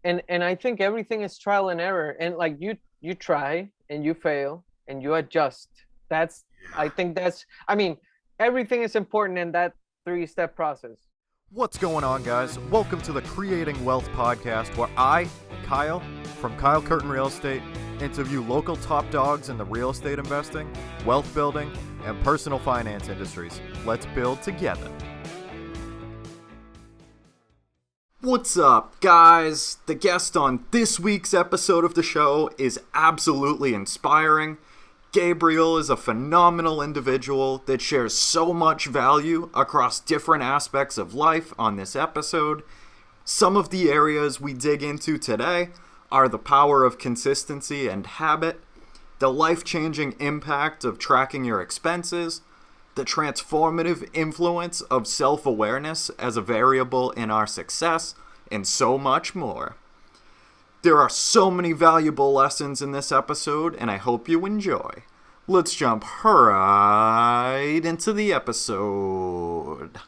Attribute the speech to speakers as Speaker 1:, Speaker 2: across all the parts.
Speaker 1: and I think everything is trial and error, and like you try and you fail and you adjust. That's I think that's I mean everything is important in that three-step process.
Speaker 2: What's going on, guys? Welcome to the Creating Wealth Podcast, where I, Kyle, from Curtin Real Estate, interview local top dogs in the real estate investing, wealth building, and personal finance industries. Let's build together. What's up, guys? The guest on this week's episode of the show is absolutely inspiring. Gabriel is a phenomenal individual that shares so much value across different aspects of life on this episode. Some of the areas we dig into today are the power of consistency and habit, the life-changing impact of tracking your expenses, the transformative influence of self-awareness as a variable in our success, and so much more. There are so many valuable lessons in this episode, and I hope you enjoy. Let's jump right into the episode.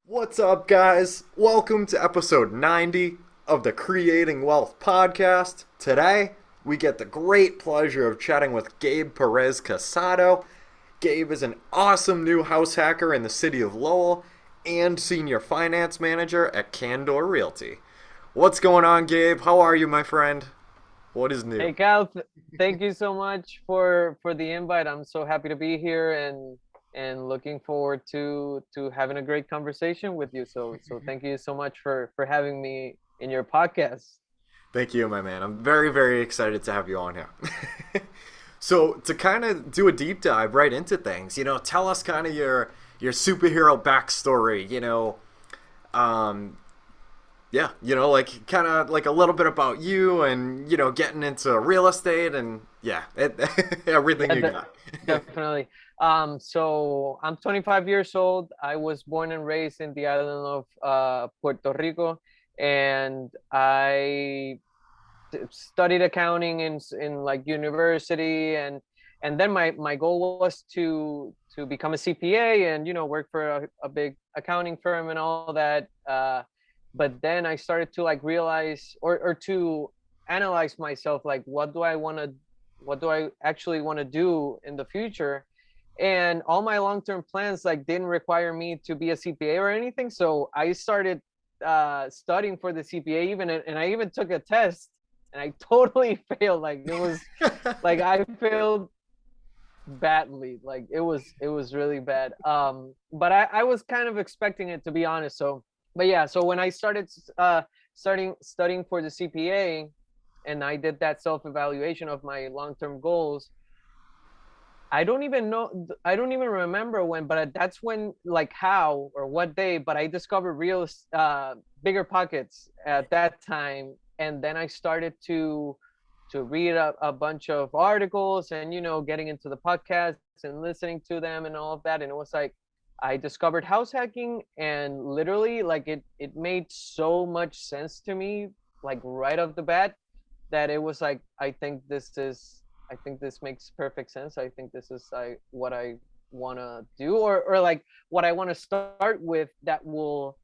Speaker 2: What's up, guys? Welcome to episode 90 of the Creating Wealth Podcast. Today, we get the great pleasure of chatting with Perez Casado. Gabe is an awesome new house hacker in the city of Lowell and senior finance manager at Candor Realty. What's going on, Gabe? How are you, my friend? What is new?
Speaker 1: Hey Cal, thank you so much for the invite. I'm so happy to be here and looking forward to having a great conversation with you. So thank you so much for having me in your podcast.
Speaker 2: Thank you, my man. I'm very, very excited to have you on here. So to kind of do a deep dive right into things, tell us kind of your superhero backstory, like kind of like a little bit about you and, getting into real estate and everything you got.
Speaker 1: Definitely. So I'm 25 years old. I was born and raised in the island of Puerto Rico, and I studied accounting in like university, and then my goal was to become a CPA and work for a big accounting firm and all that. But then I started to like realize or to analyze myself, like what do I actually want to do in the future? And all my long-term plans like didn't require me to be a CPA or anything. So I started studying for the CPA and I even took a test and I totally failed. Like it was like I failed badly. Like it was really bad. But I was kind of expecting it, to be honest. So when I started studying for the CPA and I did that self-evaluation of my long-term goals, I don't even remember when, but that's when, like how or what day, but I discovered Biggerpockets at that time. And then I started to read a bunch of articles and, getting into the podcasts and listening to them and all of that. And it was like, I discovered house hacking, and literally like it made so much sense to me, like right off the bat, that it was like, I think this makes perfect sense. I think this is what I want to do, or like what I want to start with, that will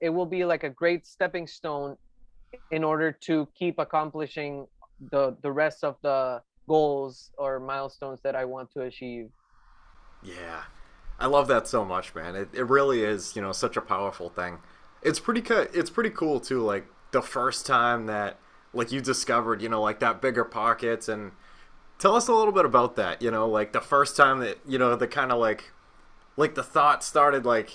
Speaker 1: it will be like a great stepping stone in order to keep accomplishing the rest of the goals or milestones that I want to achieve.
Speaker 2: Yeah. I love that so much, man. It really is, such a powerful thing. It's pretty cool too, like the first time that like you discovered, like that Biggerpockets, and tell us a little bit about that, like the first time that, the kind of like the thought started, like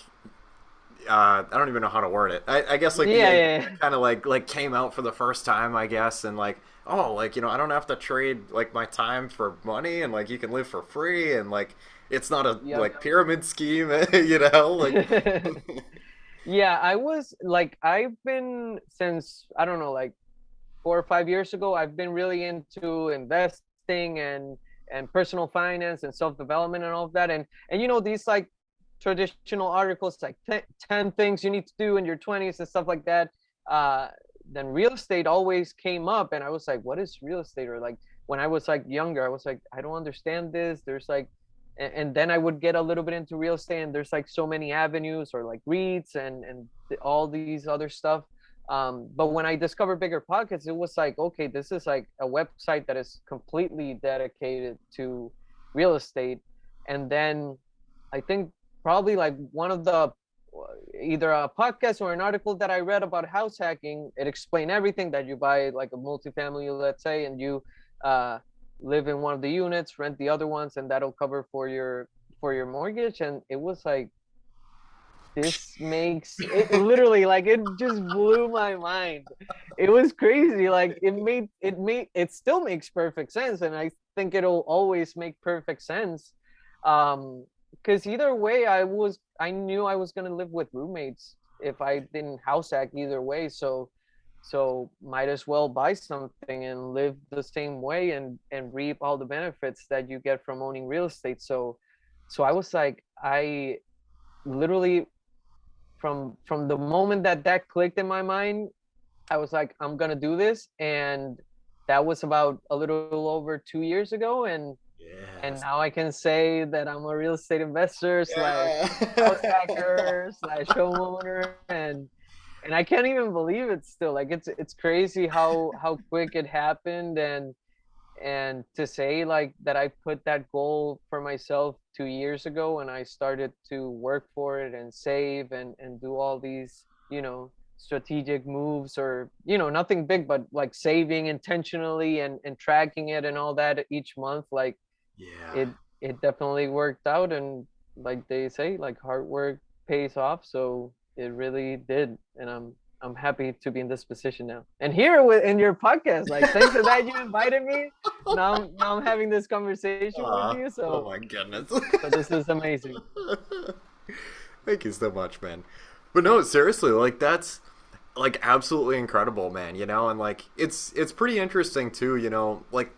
Speaker 2: I don't even know how to word it. I guess like kind of like came out for the first time, I guess, and like, oh, like, I don't have to trade like my time for money, and like you can live for free, and like it's not a like pyramid scheme, like
Speaker 1: Yeah, I've been since, I don't know, like 4 or 5 years ago, I've been really into investing and personal finance and self-development and all of that, and these like traditional articles like 10 things you need to do in your 20s and stuff like that. Then real estate always came up, and I was like, what is real estate? Or like when I was like younger, I was like, I don't understand this. There's like, and then I would get a little bit into real estate, and there's like so many avenues, or like REITs and all these other stuff. But when I discovered Biggerpockets, it was like, okay, this is like a website that is completely dedicated to real estate. And then I think probably like one of the either a podcast or an article that I read about house hacking, it explained everything, that you buy like a multifamily, let's say, and you uh, live in one of the units, rent the other ones, and that'll cover for your mortgage. And it was like, this makes it literally, like, it just blew my mind. It was crazy. Like, it still makes perfect sense, and I think it'll always make perfect sense. Because either way, I knew I was gonna live with roommates if I didn't house hack either way. So might as well buy something and live the same way, and reap all the benefits that you get from owning real estate. So I was like, I literally, from the moment that clicked in my mind, I was like, I'm gonna do this. And that was about a little over 2 years ago. And
Speaker 2: Yes.
Speaker 1: now I can say that I'm a real estate investor slash
Speaker 2: Yeah.
Speaker 1: house hacker slash homeowner. And I can't even believe it still. Like, it's crazy how quick it happened. And to say like that I put that goal for myself 2 years ago, and I started to work for it and save and do all these, strategic moves, or, nothing big, but like saving intentionally and tracking it and all that each month. Like,
Speaker 2: Yeah.
Speaker 1: it definitely worked out. And like they say, like, hard work pays off. So it really did. And I'm happy to be in this position now and here in your podcast. Like, thanks to that, you invited me. Now I'm having this conversation with you.
Speaker 2: Oh
Speaker 1: So
Speaker 2: my goodness.
Speaker 1: this is amazing.
Speaker 2: Thank you so much, man. But no, seriously, like that's like absolutely incredible, man, and like it's pretty interesting too, like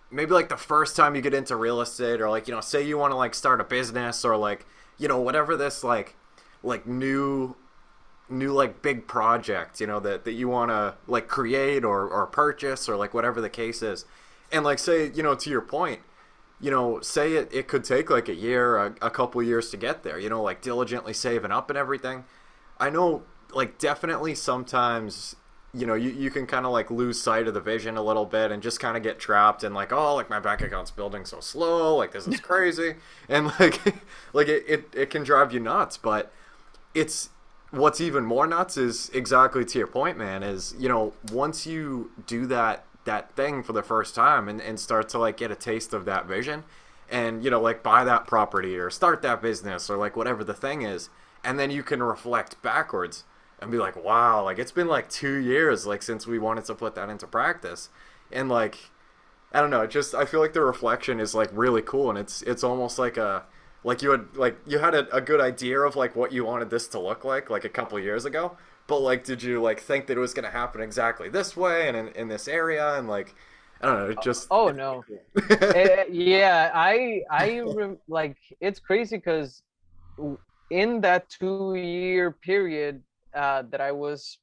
Speaker 2: maybe like the first time you get into real estate, or like, say you want to like start a business, or like, whatever this like new like big project, that you want to like create or purchase, or like whatever the case is. And like, say, to your point, say it could take like a year, a couple years to get there, like diligently saving up and everything. I know, like, definitely sometimes, you can kind of like lose sight of the vision a little bit, and just kind of get trapped in like, oh, like my bank account's building so slow, like this is crazy. And like like it can drive you nuts. But it's what's even more nuts is, exactly to your point, man, is, once you do that thing for the first time, and start to like get a taste of that vision, and like buy that property or start that business, or like whatever the thing is, and then you can reflect backwards and be like, wow, like it's been like 2 years, like since we wanted to put that into practice. And like, I don't know, I feel like the reflection is like really cool. And it's almost like you had a good idea of like what you wanted this to look like a couple years ago, but like, did you like think that it was going to happen exactly this way and in this area? And like, I don't know,
Speaker 1: Oh no. Yeah, like, it's crazy because in that 2 year period that I was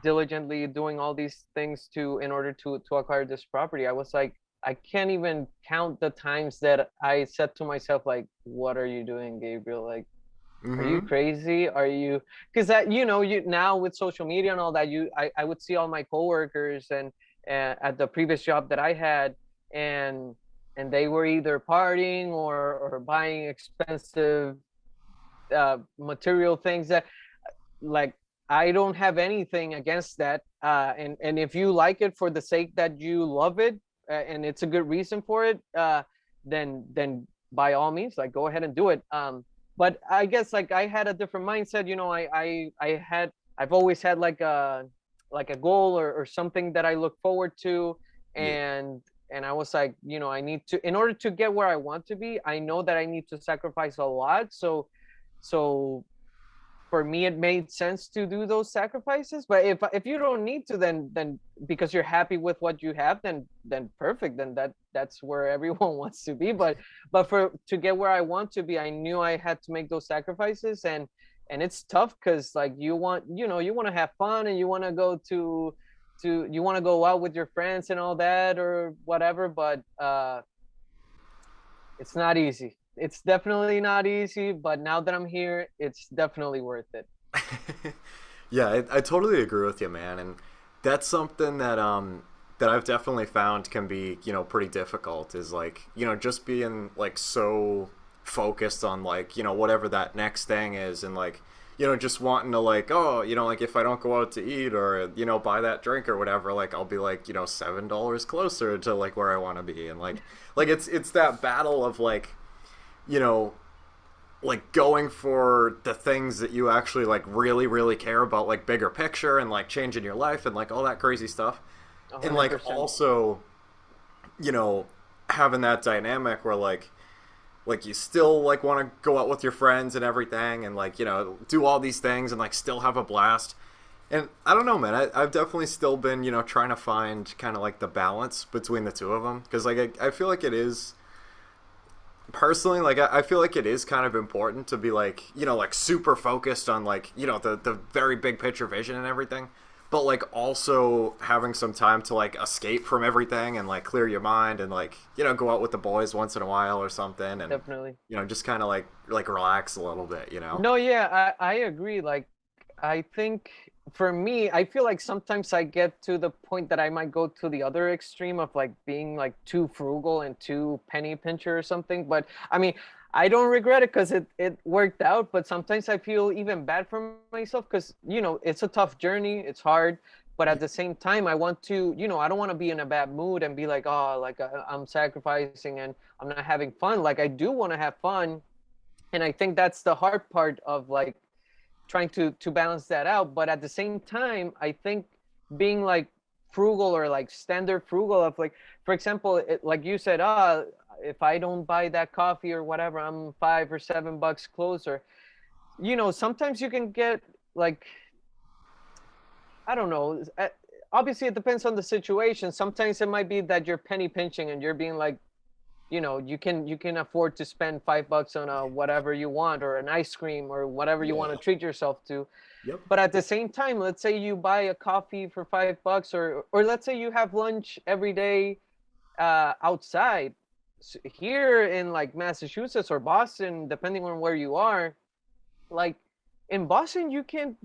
Speaker 1: diligently doing all these things in order to acquire this property, I was like, I can't even count the times that I said to myself, like, what are you doing, Gabriel? Like, are you crazy? Are you, because that, you now with social media and all that, I would see all my coworkers and at the previous job that I had, and they were either partying or buying expensive material things that, like, I don't have anything against that. And if you like it for the sake that you love it, and it's a good reason for it, then by all means, like, go ahead and do it. But I guess, like, I had a different mindset. I've always had like a goal or something that I look forward to.
Speaker 2: Yeah.
Speaker 1: And I was like, I need to, in order to get where I want to be, I know that I need to sacrifice a lot. So for me, it made sense to do those sacrifices. But if you don't need to, then because you're happy with what you have, then perfect. Then that's where everyone wants to be. But to get where I want to be, I knew I had to make those sacrifices. And it's tough because, like, you want to have fun, and you want to go you want to go out with your friends and all that or whatever. But it's not easy. It's definitely not easy, but now that I'm here, it's definitely worth it.
Speaker 2: Yeah, I totally agree with you, man. And that's something that I've definitely found can be, pretty difficult is like, just being like so focused on like, whatever that next thing is and like, just wanting to like, oh, like if I don't go out to eat or, buy that drink or whatever, like I'll be like, $7 closer to like where I want to be. And like it's that battle of like, you know, like going for the things that you actually like really really care about, like bigger picture and like changing your life and like all that crazy stuff, and like
Speaker 1: 100%.
Speaker 2: also you know having that dynamic where like you still like want to go out with your friends and everything and like do all these things and like still have a blast. And I don't know, man, I've definitely still been trying to find kind of like the balance between the two of them, because like I feel like it is personally, like I feel like it is kind of important to be like like super focused on like the very big picture vision and everything, but like also having some time to like escape from everything and like clear your mind and like go out with the boys once in a while or something, and
Speaker 1: Definitely.
Speaker 2: just kind of like relax a little bit.
Speaker 1: No, yeah, I agree. Like, I think for me, I feel like sometimes I get to the point that I might go to the other extreme of like being like too frugal and too penny pincher or something. But I mean, I don't regret it because it worked out. But sometimes I feel even bad for myself because, it's a tough journey. It's hard. But at the same time, I want to, I don't want to be in a bad mood and be like, oh, like I'm sacrificing and I'm not having fun. Like, I do want to have fun. And I think that's the hard part of like trying to balance that out. But at the same time, I think being like frugal or like standard frugal of like, for example, like you said, if I don't buy that coffee or whatever, I'm $5 or $7 closer. Sometimes you can get like, I don't know. Obviously, it depends on the situation. Sometimes it might be that you're penny pinching and you're being like, you can afford to spend $5 on a whatever you want or an ice cream or whatever you want
Speaker 2: Yeah.
Speaker 1: to treat yourself to.
Speaker 2: Yep.
Speaker 1: But at the same time, let's say you buy a coffee for $5 or let's say you have lunch every day outside. Here in like Massachusetts or Boston, depending on where you are, like in Boston, you can't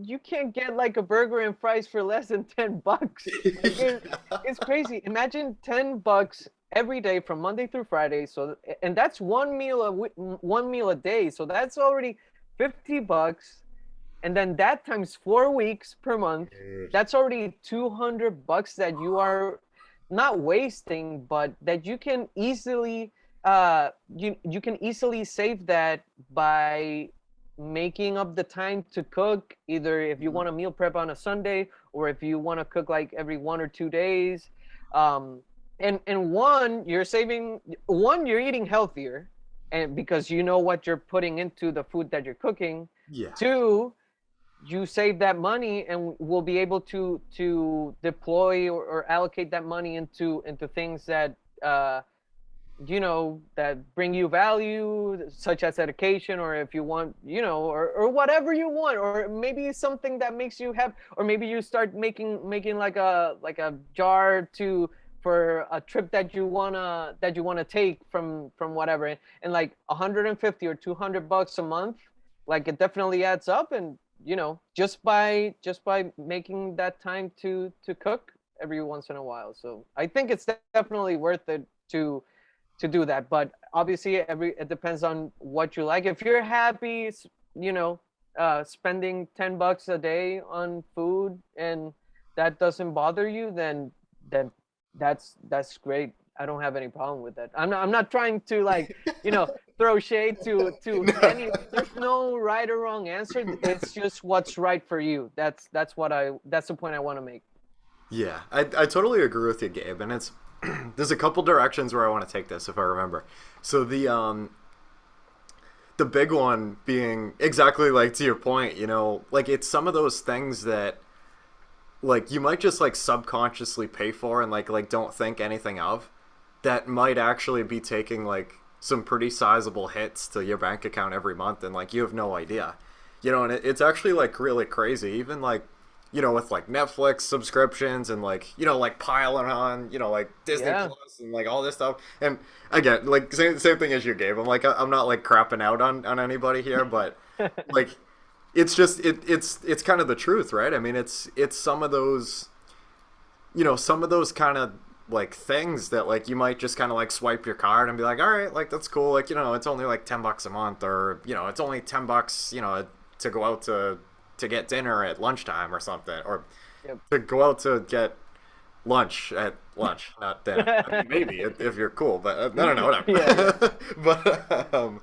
Speaker 1: get like a burger and fries for less than $10. Like it's crazy. Imagine $10 every day from Monday through Friday. So and that's one meal a day. So that's already $50, and then that times 4 weeks per month.
Speaker 2: Dude.
Speaker 1: That's already $200 that you are not wasting, but that you can easily you can easily save that by making up the time to cook, either if you want to meal prep on a Sunday or if you want to cook like every 1 or 2 days. And you're eating healthier, and because you know what you're putting into the food that you're cooking.
Speaker 2: Yeah.
Speaker 1: Two, you save that money and will be able to deploy or allocate that money into things that that bring you value, such as education, or if you want, or whatever you want, or maybe something that makes you happy, or maybe you start making like a jar for a trip that you wanna take from whatever, and like 150 or $200 a month, like it definitely adds up, and just by making that time to cook every once in a while. So I think it's definitely worth it to do that. But obviously it depends on what you like. If you're happy, spending $10 a day on food and that doesn't bother you, then that's great. I don't have any problem with that. I'm not trying to like, throw shade to any. There's no right or wrong answer. It's just what's right for you. That's the point I want to make.
Speaker 2: Yeah, I totally agree with you, Gabe, and it's there's a couple directions where I want to take this if I remember. So the big one being exactly like to your point, like it's some of those things that like you might just like subconsciously pay for and like don't think anything of, that might actually be taking like some pretty sizable hits to your bank account every month, and like you have no idea. And it's actually like really crazy, even like with like Netflix subscriptions and like like piling on like Disney
Speaker 1: Yeah.
Speaker 2: Plus and like all this stuff. And again, like same thing as you, Gabe. I'm like I'm not like crapping out on anybody here, but like it's just it's kind of the truth, right? I mean, it's some of those, some of those kind of like things that like you might just kind of like swipe your card and be like, all right, like that's cool, like it's only like $10 a month, or it's only $10, to go out to get dinner at lunchtime or something, or
Speaker 1: Yep.
Speaker 2: to go out to get lunch at lunch, not dinner. I mean, maybe if you're cool, but I don't know, whatever.
Speaker 1: Yeah.
Speaker 2: But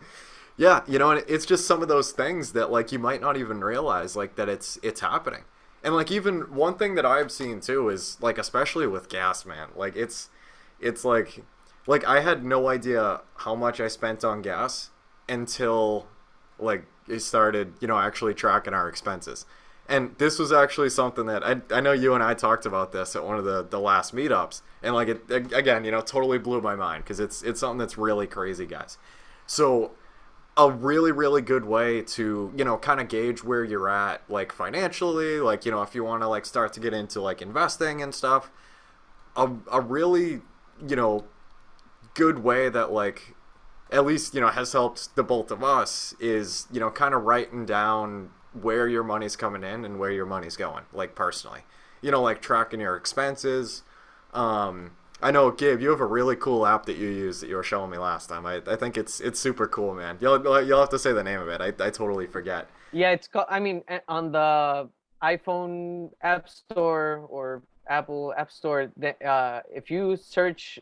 Speaker 2: yeah, and it's just some of those things that like you might not even realize like that it's happening. And like even one thing that I've seen too is like, especially with gas, man, like it's like I had no idea how much I spent on gas until like it started, actually tracking our expenses. And this was actually something that I know you and I talked about this at one of the last meetups, and like it again, totally blew my mind, because it's something that's really crazy, guys. So a really, really good way to, kind of gauge where you're at, like financially, like, if you want to like start to get into like investing and stuff, a really, good way that like, at least, has helped the both of us is, kind of writing down where your money's coming in and where your money's going, like personally, like tracking your expenses. I know, Gabe, you have a really cool app that you use that you were showing me last time. I think it's super cool, man. You'll have to say the name of it. I totally forget.
Speaker 1: Yeah, it's called, on the iPhone App Store or Apple App Store, if you search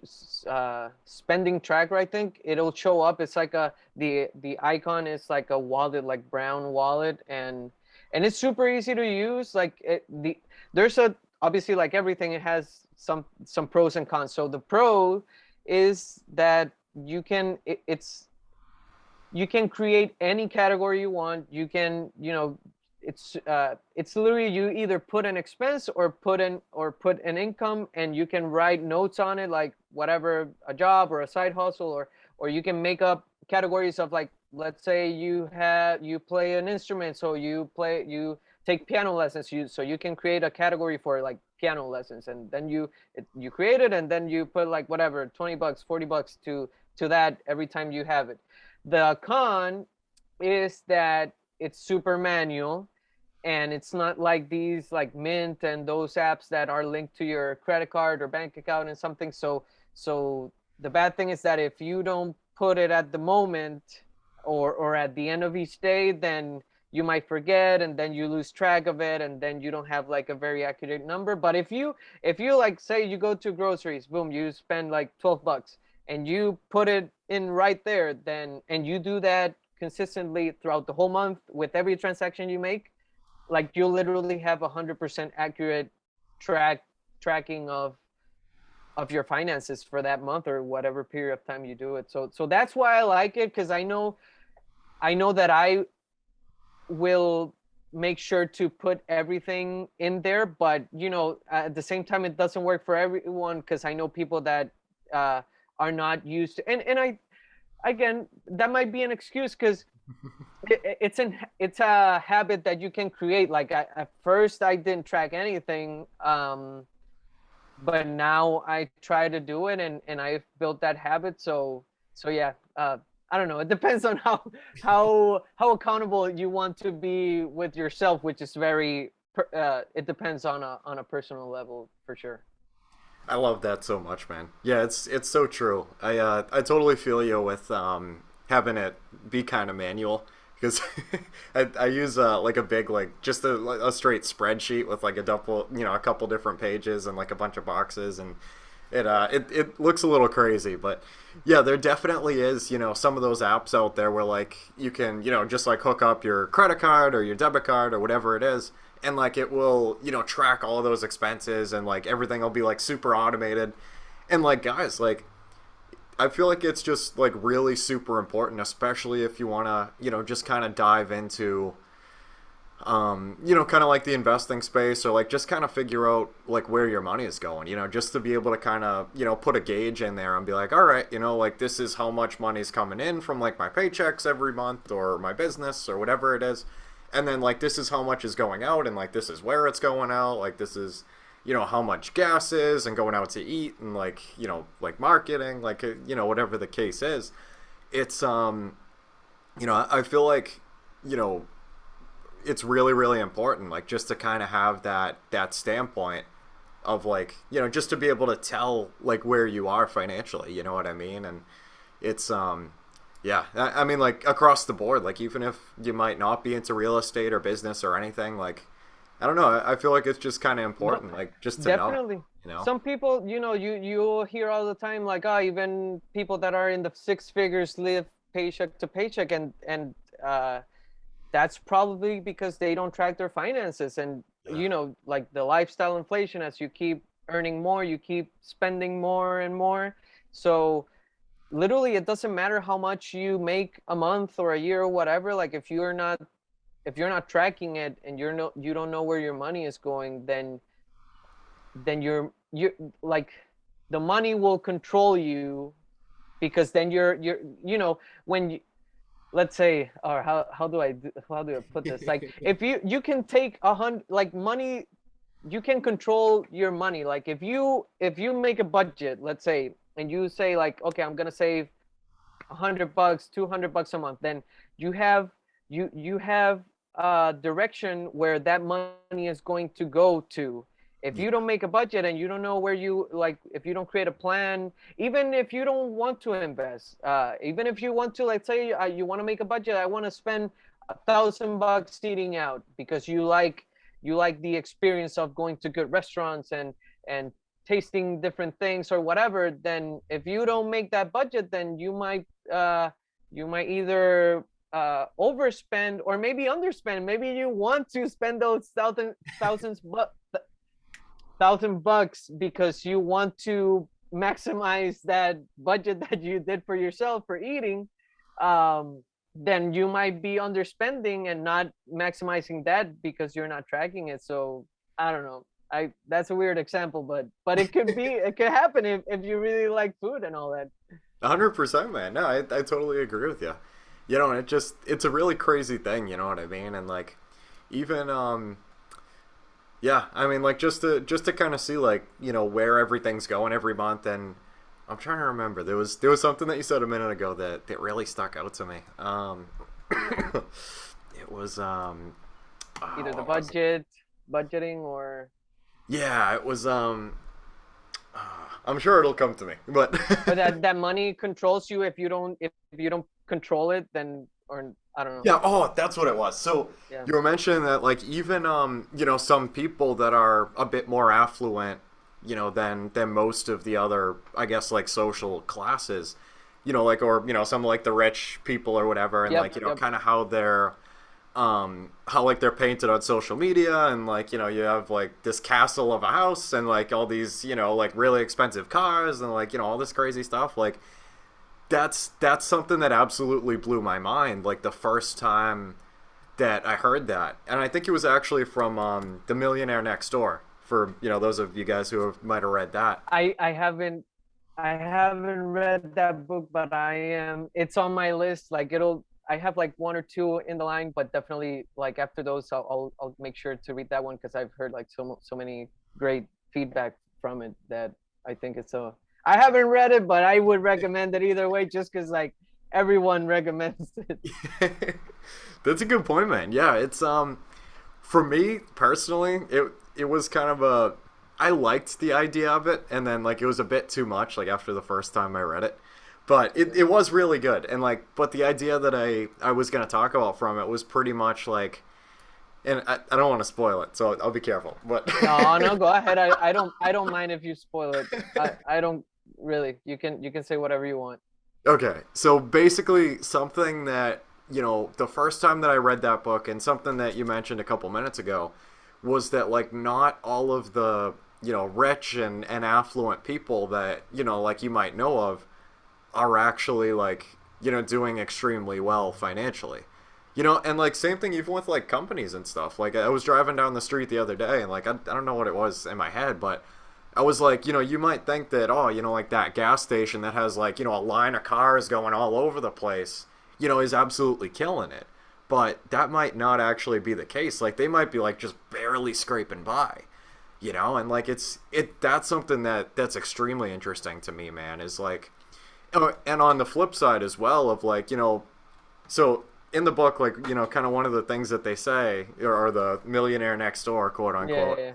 Speaker 1: spending tracker, I think it'll show up. It's like the icon is like a wallet, like brown wallet, and it's super easy to use. Like there's obviously, like everything, it has some pros and cons. So the pro is that you can you can create any category you want. You can, it's literally, you either put an expense or put an income, and you can write notes on it, like whatever, a job or a side hustle, or you can make up categories of, like, let's say you play an instrument, so you take piano lessons, so you can create a category for like piano lessons, and then you create it, and then you put like whatever, $20, $40 to that every time you have it. The con is that it's super manual, and it's not like these like Mint and those apps that are linked to your credit card or bank account and something. So the bad thing is that if you don't put it at the moment or at the end of each day, then you might forget, and then you lose track of it, and then you don't have like a very accurate number. But if you like, say you go to groceries, boom, you spend like $12, and you put it in right there, then, and you do that consistently throughout the whole month with every transaction you make, like you'll literally have 100% accurate tracking of your finances for that month or whatever period of time you do it. So that's why I like it, because I know that I will make sure to put everything in there, but at the same time, it doesn't work for everyone, because I know people that are not used to, and I, again, that might be an excuse, because it's a habit that you can create. Like at first I didn't track anything, but now I try to do it, and I've built that habit. So yeah, I don't know. It depends on how accountable you want to be with yourself, which is very. It depends on a personal level, for sure.
Speaker 2: I love that so much, man. Yeah, it's so true. I totally feel you with having it be kind of manual, because I use like a big, like just a straight spreadsheet with like a couple different pages and like a bunch of boxes, and it looks a little crazy. But yeah, there definitely is, some of those apps out there where like you can, just like hook up your credit card or your debit card or whatever it is, and like it will, track all of those expenses, and like everything will be like super automated. And like, guys, like I feel like it's just like really super important, especially if you want to, just kind of dive into kind of like the investing space, or like just kind of figure out like where your money is going, just to be able to kind of, put a gauge in there and be like, all right, like this is how much money's coming in from like my paychecks every month or my business or whatever it is. And then like this is how much is going out, and like this is where it's going out, like this is, how much gas is, and going out to eat, and like, like marketing, like, whatever the case is. It's I feel like, it's really, really important, like, just to kind of have that standpoint of, like, just to be able to tell, like, where you are financially, you know what I mean? And it's yeah, I mean, like, across the board, like, even if you might not be into real estate or business or anything, like, I don't know, I feel like it's just kind of important, like, just to
Speaker 1: Definitely.
Speaker 2: know.
Speaker 1: Some people, you hear all the time, like, even people that are in the six figures live paycheck to paycheck, and that's probably because they don't track their finances. And like the lifestyle inflation, as you keep earning more, you keep spending more and more. So literally, it doesn't matter how much you make a month or a year or whatever. Like, if you're not tracking it, and you don't know where your money is going, then you're like, the money will control you, because then you're when you, let's say, or how do I put this, like, if you can take 100, like, money, you can control your money. Like, if you make a budget, let's say, and you say, like, okay, I'm gonna save $100, $200 a month, then you have direction where that money is going to go to. If you don't make a budget, and you don't know where you, like, if you don't create a plan, even if you don't want to invest, even if you want to, like, say, you want to make a budget, I want to spend $1,000 eating out, because you like the experience of going to good restaurants and tasting different things or whatever, then if you don't make that budget, then you might either overspend, or maybe underspend. Maybe you want to spend those $1,000 because you want to maximize that budget that you did for yourself for eating. Then you might be underspending and not maximizing that because you're not tracking it. So I don't know. That's a weird example, but it could happen if you really like food and all that.
Speaker 2: 100%, man. No, I totally agree with you. And it's a really crazy thing, you know what I mean? And, like, even yeah, I mean, like, just to kind of see, like, where everything's going every month. And I'm trying to remember, there was something that you said a minute ago that really stuck out to me. It was
Speaker 1: either the budgeting, or
Speaker 2: yeah, it was I'm sure it'll come to me, but
Speaker 1: but that money controls you if you don't control it, then, or I don't know.
Speaker 2: Yeah, oh, that's what it was. So
Speaker 1: Yeah.
Speaker 2: you were mentioning that, like, even some people that are a bit more affluent, than most of the other, I guess, like, social classes, like, or some, like, the rich people or whatever, and
Speaker 1: Yep,
Speaker 2: like, kind of how they're like, they're painted on social media, and, like, you have, like, this castle of a house, and, like, all these, like, really expensive cars, and, like, all this crazy stuff. Like, that's something that absolutely blew my mind, like, the first time that I heard that. And I think it was actually from The Millionaire Next Door, for those of you guys who might have read that.
Speaker 1: I haven't read that book, but it's on my list. Like, I have, like, one or two in the line, but definitely, like, after those, I'll make sure to read that one, because I've heard, like, so many great feedback from it that I think it's so. I haven't read it, but I would recommend it either way, just because, like, everyone recommends it.
Speaker 2: That's a good point, man. Yeah, it's for me personally, it was kind of I liked the idea of it, and then, like, it was a bit too much, like, after the first time I read it. But it was really good. And, like, but the idea that I was going to talk about from it was pretty much, like, and I don't want to spoil it, so I'll be careful. But
Speaker 1: No, go ahead. I don't mind if you spoil it. I don't really. You can say whatever you want.
Speaker 2: Okay. So basically, something that, the first time that I read that book, and something that you mentioned a couple minutes ago, was that, like, not all of the, rich and affluent people that, like, you might know of are actually, like, doing extremely well financially. And, like, same thing even with, like, companies and stuff. Like, I was driving down the street the other day, and, like, I don't know what it was in my head, but I was like, you might think that, like, that gas station that has, like, a line of cars going all over the place, is absolutely killing it. But that might not actually be the case. Like, they might be, like, just barely scraping by, and, like, that's something that's extremely interesting to me, man, is, like, and on the flip side as well of, like, so in the book, like, you know, kind of one of the things that they say, or the millionaire next door, quote
Speaker 1: Yeah,
Speaker 2: unquote,
Speaker 1: yeah,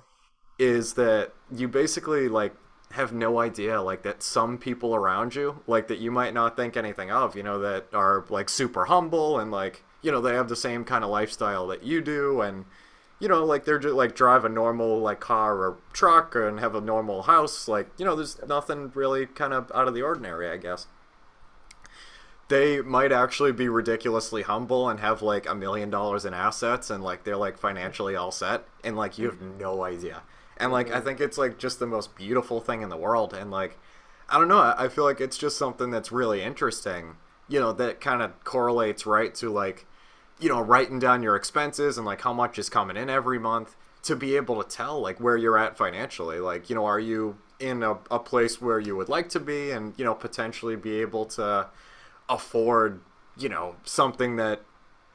Speaker 2: is that you basically like have no idea like that some people around you like that you might not think anything of, you know, that are like super humble and like, you know, they have the same kind of lifestyle that you do, and you know, like they're just like drive a normal like car or truck and have a normal house, like, you know, there's nothing really kind of out of the ordinary, I guess. They might actually be ridiculously humble and have like $1 million in assets, and like they're like financially all set, and like you have no idea. And like I
Speaker 1: yeah.
Speaker 2: think it's like just the most beautiful thing in the world, and like I don't know, I feel like it's just something that's really interesting, you know, that kind of correlates right to like, you know, writing down your expenses and like how much is coming in every month, to be able to tell like where you're at financially. Like, you know, are you in a place where you would like to be, and you know, potentially be able to afford, you know, something that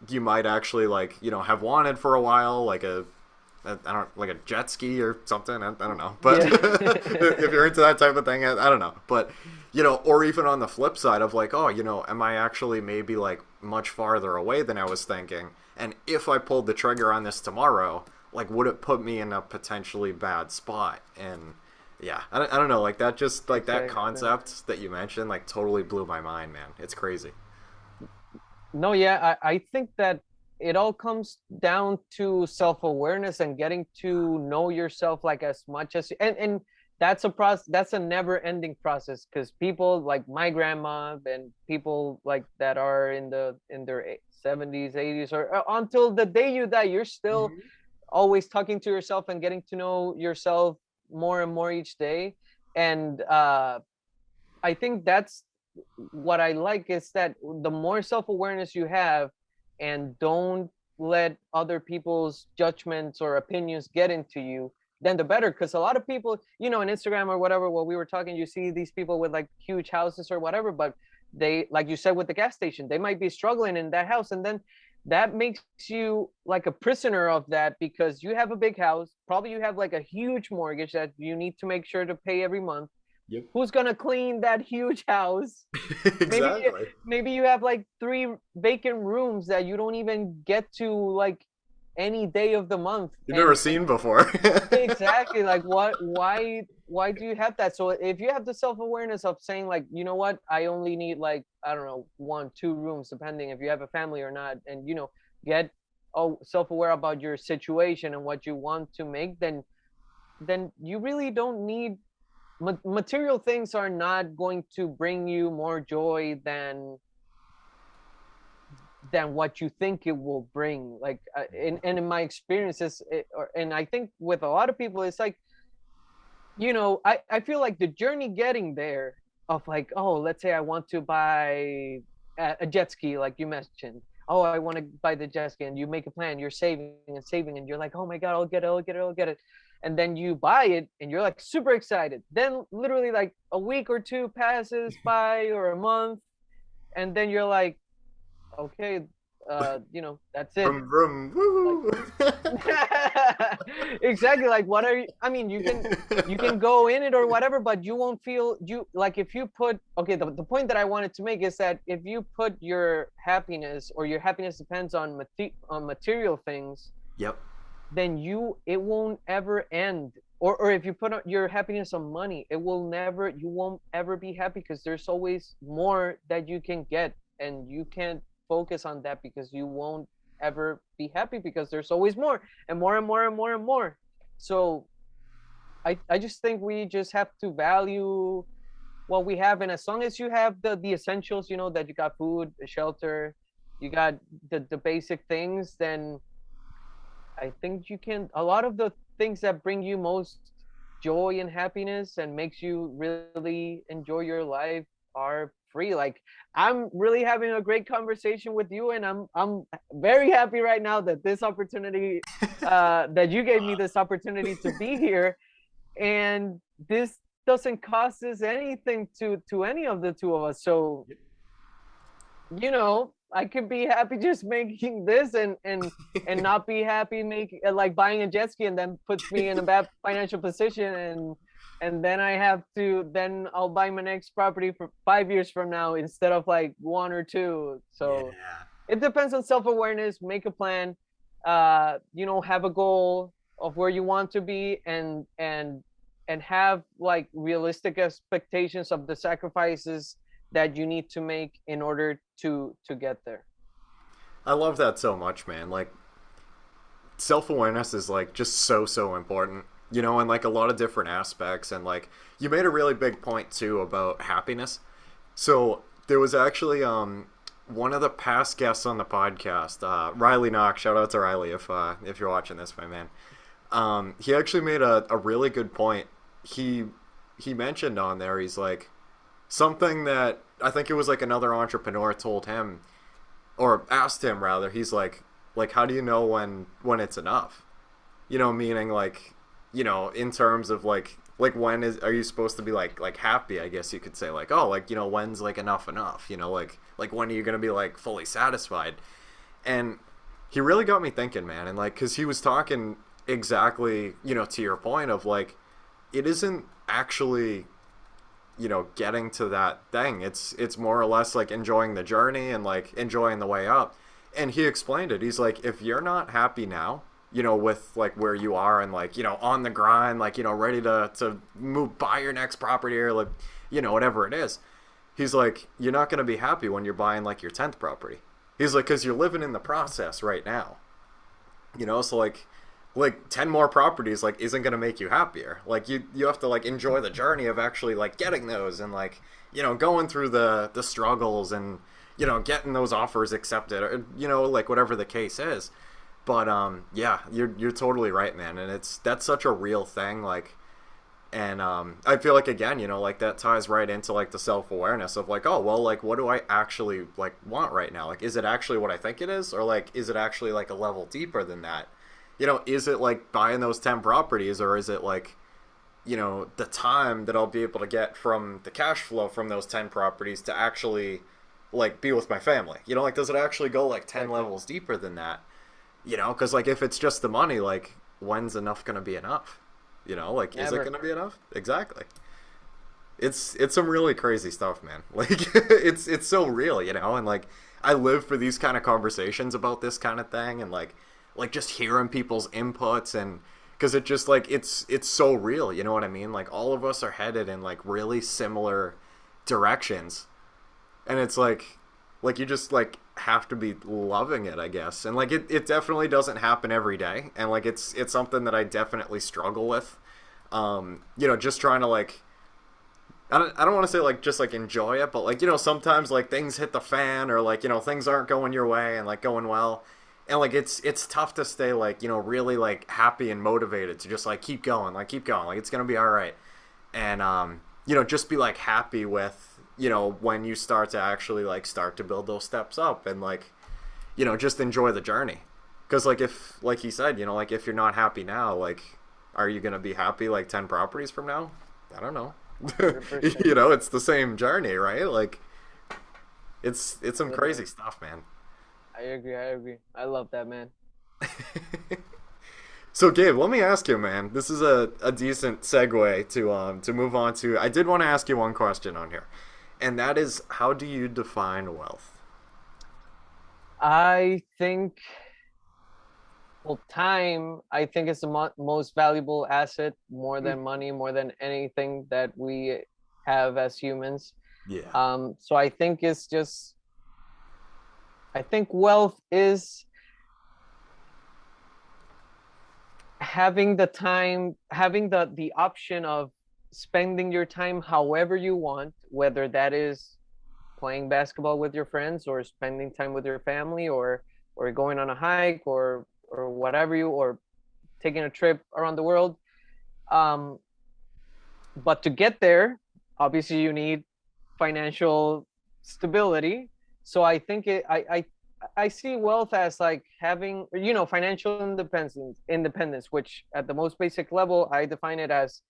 Speaker 2: you might actually like, you know, have wanted for a while, like I don't, like a jet ski or something. I don't know, but
Speaker 1: Yeah.
Speaker 2: if you're into that type of thing, I don't know. But you know, or even on the flip side of like, oh, you know, am I actually maybe like much farther away than I was thinking? And if I pulled the trigger on this tomorrow, like, would it put me in a potentially bad spot? And yeah, I don't know, like that, just like that
Speaker 1: Exactly.
Speaker 2: concept that you mentioned, like totally blew my mind, man. It's crazy.
Speaker 1: No, yeah, I think that it all comes down to self-awareness and getting to know yourself like as much as and that's a process, that's a never-ending process, because people like my grandma and people like that are in their 70s, 80s, or until the day you die, you're still
Speaker 2: Mhm.
Speaker 1: always talking to yourself and getting to know yourself more and more each day. And I think that's what I like, is that the more self-awareness you have and don't let other people's judgments or opinions get into you, then the better. Because a lot of people, you know, on Instagram or whatever, while we were talking, you see these people with like huge houses or whatever, but they, like you said with the gas station, they might be struggling in that house. And then that makes you like a prisoner of that, because you have a big house, probably you have like a huge mortgage that you need to make sure to pay every month.
Speaker 2: Yep.
Speaker 1: Who's gonna clean that huge house? maybe
Speaker 2: Exactly.
Speaker 1: maybe you have like three vacant rooms that you don't even get to like any day of the month.
Speaker 2: You've never
Speaker 1: And
Speaker 2: seen before.
Speaker 1: exactly, like what, why do you have that? So if you have the self-awareness of saying like, you know what, I only need like, I don't know, 1 2 rooms, depending if you have a family or not, and you know, get self-aware about your situation and what you want to make, then you really don't need material things. Are not going to bring you more joy than what you think it will bring. Like in my experiences, and I think with a lot of people, it's like, you know, I feel like the journey getting there, of like, oh, let's say I want to buy a jet ski, like you mentioned. Oh, I want to buy the jet ski, and you make a plan, you're saving and saving, and you're like, oh my god, I'll get it, I'll get it, I'll get it. And then you buy it and you're like super excited. Then literally like a week or two passes by, or a month, and then you're like, okay, you know, that's it.
Speaker 2: Vroom, vroom,
Speaker 1: Like
Speaker 2: woo.
Speaker 1: exactly, like what are you, I mean, you can go in it or whatever, but you won't feel you like, if you put, okay, the point that I wanted to make is that if you put your happiness, or your happiness depends on material things,
Speaker 2: Yep.
Speaker 1: then it won't ever end. Or if you put your happiness on money, you won't ever be happy, because there's always more that you can get, and you can't focus on that, because you won't ever be happy, because there's always more and more and more and more and more. So I just think we just have to value what we have, and as long as you have the essentials, you know, that you got food, shelter, you got the basic things, then I think you can, a lot of the things that bring you most joy and happiness and makes you really enjoy your life are free. Like, I'm really having a great conversation with you, and I'm very happy right now that this opportunity, that you gave me this opportunity to be here. And this doesn't cost us anything to any of the two of us. So, you know, I could be happy just making this, and not be happy making like buying a jet ski, and then puts me in a bad financial position, and then then I'll buy my next property for 5 years from now instead of like 1 or 2.
Speaker 2: Yeah.
Speaker 1: So it depends on self-awareness. Make a plan, have a goal of where you want to be, and have like realistic expectations of the sacrifices that you need to make in order to get there.
Speaker 2: I love that so much, man. Like, self-awareness is like just so important, in like a lot of different aspects. And like, you made a really big point too about happiness. So there was actually one of the past guests on the podcast, Riley Knox. Shout out to Riley if you're watching this, my man. He actually made a really good point. He mentioned on there, he's like, something that I think it was like another entrepreneur told him, or asked him rather. He's like, how do you know when it's enough? Meaning like, in terms of like when are you supposed to be like happy, I guess you could say, like, oh, like, when's like enough, like when are you gonna be like fully satisfied? And he really got me thinking, man. And like, because he was talking exactly, to your point of like, it isn't actually, getting to that thing. It's more or less like enjoying the journey and like enjoying the way up. And he explained it. He's like, if you're not happy now, with like where you are and like, on the grind, like, ready to move, buy your next property or like, whatever it is. He's like, you're not going to be happy when you're buying like your 10th property. He's like, because you're living in the process right now. So like 10 more properties like isn't going to make you happier. Like you have to like enjoy the journey of actually like getting those and like, going through the struggles and, getting those offers accepted, or, like whatever the case is. But yeah, you're totally right, man. And that's such a real thing. Like, and I feel like, again, like that ties right into like the self-awareness of like, oh, well, like, what do I actually like want right now? Like, is it actually what I think it is? Or like, is it actually like a level deeper than that? Is it like buying those 10 properties, or is it like, the time that I'll be able to get from the cash flow from those 10 properties to actually like be with my family? Like, does it actually go like 10 levels deeper than that? Because like, if it's just the money, like, when's enough going to be enough? Like, Never. Is it going to be enough? Exactly. It's some really crazy stuff, man. Like, it's so real, and like, I live for these kind of conversations about this kind of thing, and like just hearing people's inputs, and because it just like it's so real, you know what I mean? Like, all of us are headed in like really similar directions, and it's like you just like have to be loving it, I guess. And like it definitely doesn't happen every day, and like it's something that I definitely struggle with. Just trying to like, I don't want to say like just like enjoy it, but like, sometimes like things hit the fan, or like, things aren't going your way and like going well. And like it's tough to stay like, really like happy and motivated to just like keep going, like it's gonna be all right. And just be like happy with, when you start to actually like start to build those steps up, and like, just enjoy the journey. Because like, if like he said, like if you're not happy now, like, are you gonna be happy like 10 properties from now? I don't know. It's the same journey, right? Like, it's some crazy stuff, man.
Speaker 1: I agree. I love that, man.
Speaker 2: So, Gabe, let me ask you, man. This is a decent segue to move on to. I did want to ask you one question on here, and that is, how do you define wealth?
Speaker 1: I think, well, time, I think, is the most valuable asset, more than money, more than anything that we have as humans.
Speaker 2: Yeah.
Speaker 1: So I think it's just, I think wealth is having the time, having the option of spending your time however you want, whether that is playing basketball with your friends, or spending time with your family, or going on a hike, or whatever or taking a trip around the world. But to get there, obviously you need financial stability. So I think I see wealth as like having, financial independence, which at the most basic level, I define it as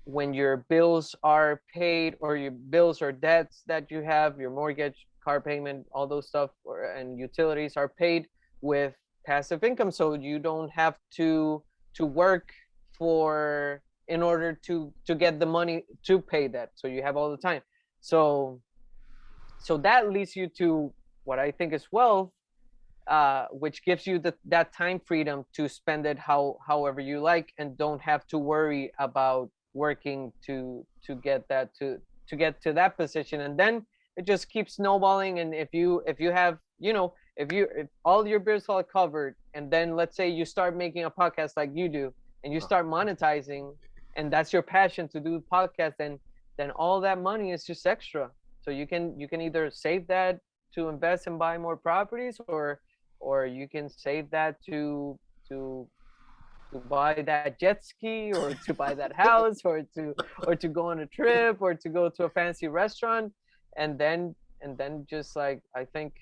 Speaker 1: when your bills are paid, or your bills or debts that you have, your mortgage, car payment, all those stuff, and utilities are paid with passive income. So you don't have to work in order to get the money to pay that. So you have all the time. So that leads you to what I think is wealth, which gives you that time freedom to spend it however you like, and don't have to worry about working get that to get to that position. And then it just keeps snowballing. And if you have, if all your bills are covered, and then let's say you start making a podcast like you do, and you start monetizing, and that's your passion to do podcast, then all that money is just extra. So you can either save that to invest and buy more properties, or you can save that to buy that jet ski, or to buy that house, or to go on a trip, or to go to a fancy restaurant. And then just like, I think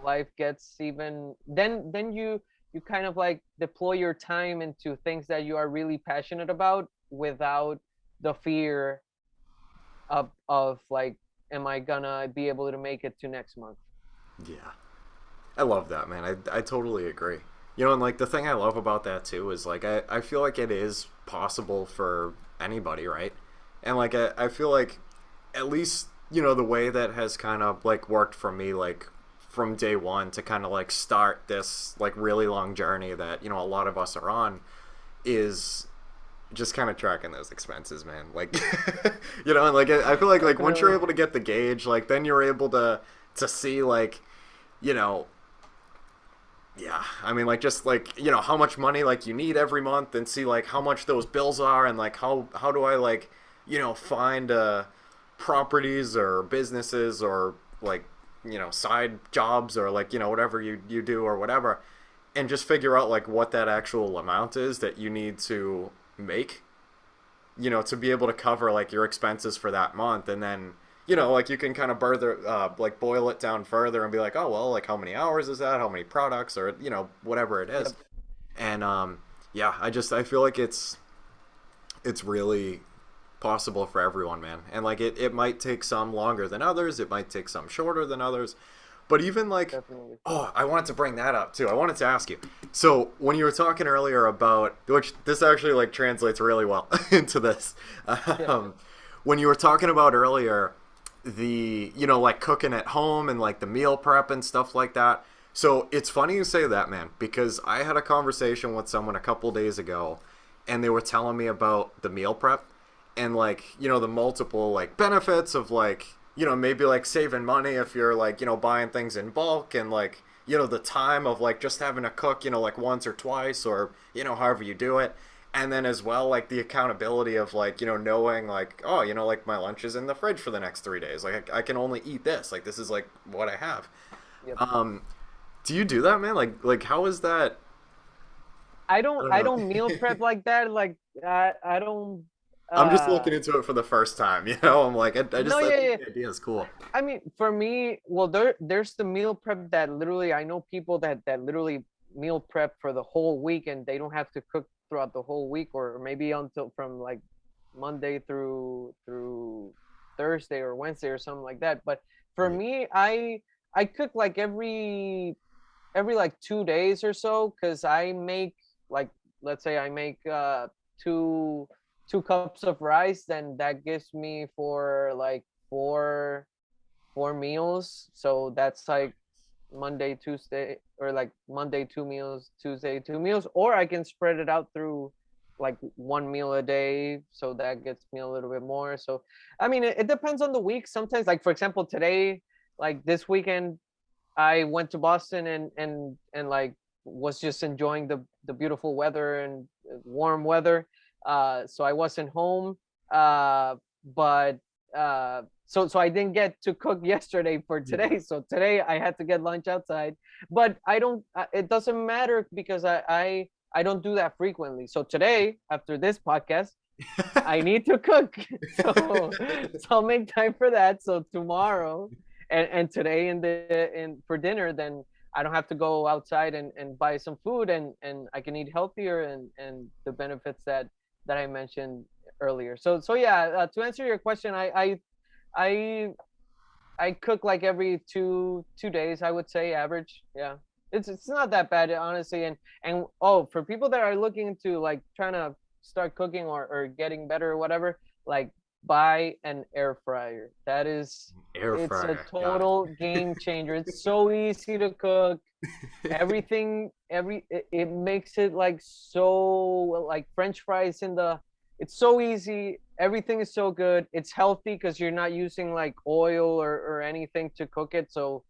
Speaker 1: life gets even, then you kind of like deploy your time into things that you are really passionate about, without the fear of like, am I gonna be able to make it to next month?
Speaker 2: Yeah. I love that, man. I totally agree. And like the thing I love about that too is like I feel like it is possible for anybody, right? And like I feel like at least, the way that has kind of like worked for me, like from day one to kind of like start this like really long journey that, a lot of us are on, is just kind of tracking those expenses, man. Like, and like I feel like once you're able to get the gauge, like then you're able to see like, yeah, I mean, like, just like, how much money like you need every month, and see like how much those bills are, and like how do I like, find properties or businesses, or like, side jobs, or like, whatever you do or whatever, and just figure out like what that actual amount is that you need to make, to be able to cover like your expenses for that month. And then, like you can kind of like boil it down further and be like, oh, well, like how many hours is that? How many products, or, whatever it is. Yep. And, yeah, I feel like it's really possible for everyone, man. And like, it might take some longer than others. It might take some shorter than others. But even like, definitely. Oh, I wanted to bring that up too. I wanted to ask you. So when you were talking earlier about, which this actually like translates really well into this, when you were talking about earlier, the, like cooking at home and like the meal prep and stuff like that. So it's funny you say that, man, because I had a conversation with someone a couple days ago, and they were telling me about the meal prep and like, the multiple like benefits of like, maybe like saving money if you're like, buying things in bulk, and like, the time of like just having to cook, like once or twice, or, however you do it. And then as well, like the accountability of like, knowing like, oh, like my lunch is in the fridge for the next 3 days. Like I can only eat this. Like this is like what I have. Yep. Do you do that, man? Like how is that?
Speaker 1: I don't meal prep like that. Like I don't.
Speaker 2: I'm just looking into it for the first time. I'm like, I just think the idea is cool.
Speaker 1: I mean, for me, well, there's the meal prep that literally, I know people that literally meal prep for the whole week, and they don't have to cook throughout the whole week, or maybe until from like Monday through Thursday or Wednesday or something like that. But for me, I cook like every like 2 days or so, because I make like, let's say I make two cups of rice, then that gives me for like four meals. So that's like Monday, Tuesday, or like Monday 2 meals, Tuesday 2 meals, or I can spread it out through like 1 meal a day, so that gets me a little bit more. So I mean, it depends on the week. Sometimes, like for example today, like this weekend, I went to Boston and like was just enjoying the beautiful weather and warm weather. So I wasn't home, but so I didn't get to cook yesterday for today. So today I had to get lunch outside, but I don't. It doesn't matter, because I don't do that frequently. So today, after this podcast, I need to cook. So I'll make time for that. So tomorrow and today in for dinner, then I don't have to go outside and buy some food, and I can eat healthier, and the benefits that I mentioned earlier. So yeah, to answer your question, I cook like every two days, I would say, average. Yeah, it's not that bad, honestly. And oh, for people that are looking into like trying to start cooking or getting better or whatever, like buy an air fryer.
Speaker 2: Air
Speaker 1: It's a
Speaker 2: fryer. Got
Speaker 1: total game changer. It's so easy to cook.
Speaker 2: it.
Speaker 1: It makes it like so like French fries in the. It's so easy. Everything is so good. It's healthy because you're not using like oil or anything to cook it. So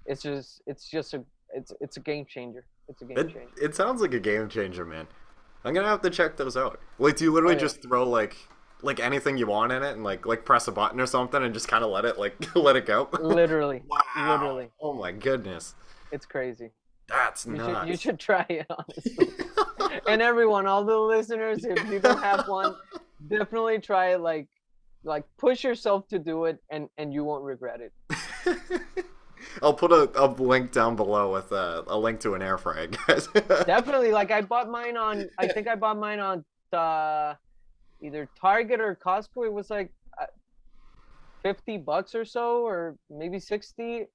Speaker 1: it's a game changer. It's a game changer.
Speaker 2: It sounds like a game changer, man. I'm gonna have to check those out. Like, do you
Speaker 1: Oh
Speaker 2: literally
Speaker 1: yeah,
Speaker 2: just throw like anything you want in it and like press a button or something and just kind of let it like let it go?
Speaker 1: literally,
Speaker 2: Wow.
Speaker 1: literally.
Speaker 2: Oh my goodness.
Speaker 1: It's crazy.
Speaker 2: That's
Speaker 1: You
Speaker 2: nuts.
Speaker 1: should try it honestly. And everyone, all the listeners, if you don't have one, definitely try it. Like push yourself to do it, and you won't regret it.
Speaker 2: I'll put a link down below with a link to an air fryer, guys.
Speaker 1: Definitely. Like I bought mine on. I think I bought mine on either Target or Costco. It was like $50 or so, or maybe 60.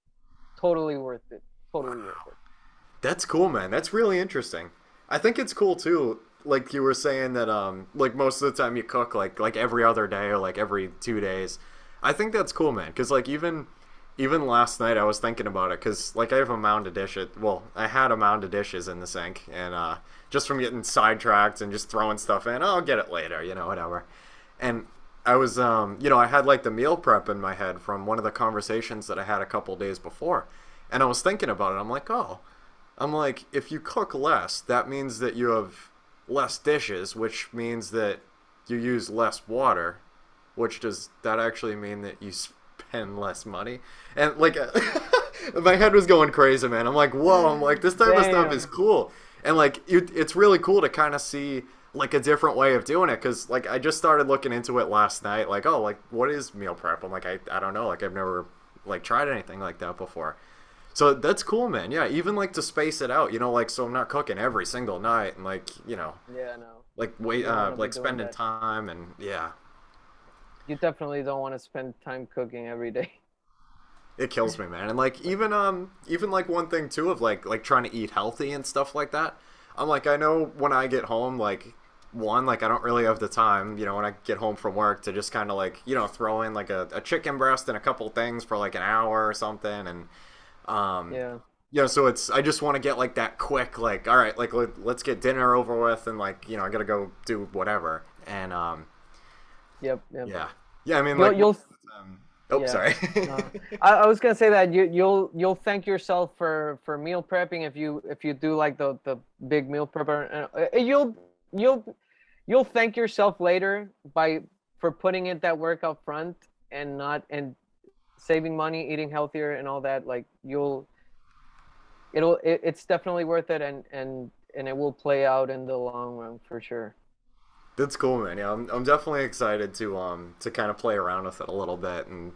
Speaker 1: Totally worth it. Totally worth it.
Speaker 2: That's cool, man. That's really interesting. I think it's cool too. Like you were saying that like most of the time you cook like every other day or like every 2 days. I think that's cool, man. Cause like even last night I was thinking about it because like I have a mound of dishes. Well, I had a mound of dishes in the sink, and just from getting sidetracked and just throwing stuff in, oh, I'll get it later, whatever. And I was I had like the meal prep in my head from one of the conversations that I had a couple days before, and I was thinking about it. I'm like, if you cook less, that means that you have less dishes, which means that you use less water, which does that actually mean that you spend less money? And like, my head was going crazy, man. I'm like, whoa, I'm like, this type of stuff is
Speaker 1: Damn.
Speaker 2: cool. And like, it's really cool to kind of see like a different way of doing it. Cause like, I just started looking into it last night. Like, oh, like, what is meal prep? I'm like, I don't know. Like, I've never like tried anything like that before. So that's cool, man. Yeah, even like to space it out, like so I'm not cooking every single night and like,
Speaker 1: Yeah, no.
Speaker 2: like
Speaker 1: You
Speaker 2: wait
Speaker 1: don't want to be
Speaker 2: like
Speaker 1: doing
Speaker 2: spending
Speaker 1: that.
Speaker 2: time and yeah.
Speaker 1: You definitely don't want to spend time cooking every day.
Speaker 2: It kills me, man. And like even like one thing too of like trying to eat healthy and stuff like that. I'm like I know when I get home like one like I don't really have the time, when I get home from work to just kind of like, throw in like a chicken breast and a couple things for like an hour or something and um
Speaker 1: Yeah.
Speaker 2: so it's I just want to get like that quick like all right like let's get dinner over with and like I gotta go do whatever and
Speaker 1: Yep. Yep.
Speaker 2: yeah I mean
Speaker 1: You'll
Speaker 2: like
Speaker 1: you'll
Speaker 2: oh
Speaker 1: Yeah.
Speaker 2: sorry.
Speaker 1: No. I was gonna say that you'll thank yourself for meal prepping if you do like the big meal prepper. You'll you'll thank yourself later by for putting in that work up front and not and saving money, eating healthier, and all that. Like it's definitely worth it, and it will play out in the long run for sure.
Speaker 2: That's cool, man. Yeah, I'm definitely excited to kind of play around with it a little bit and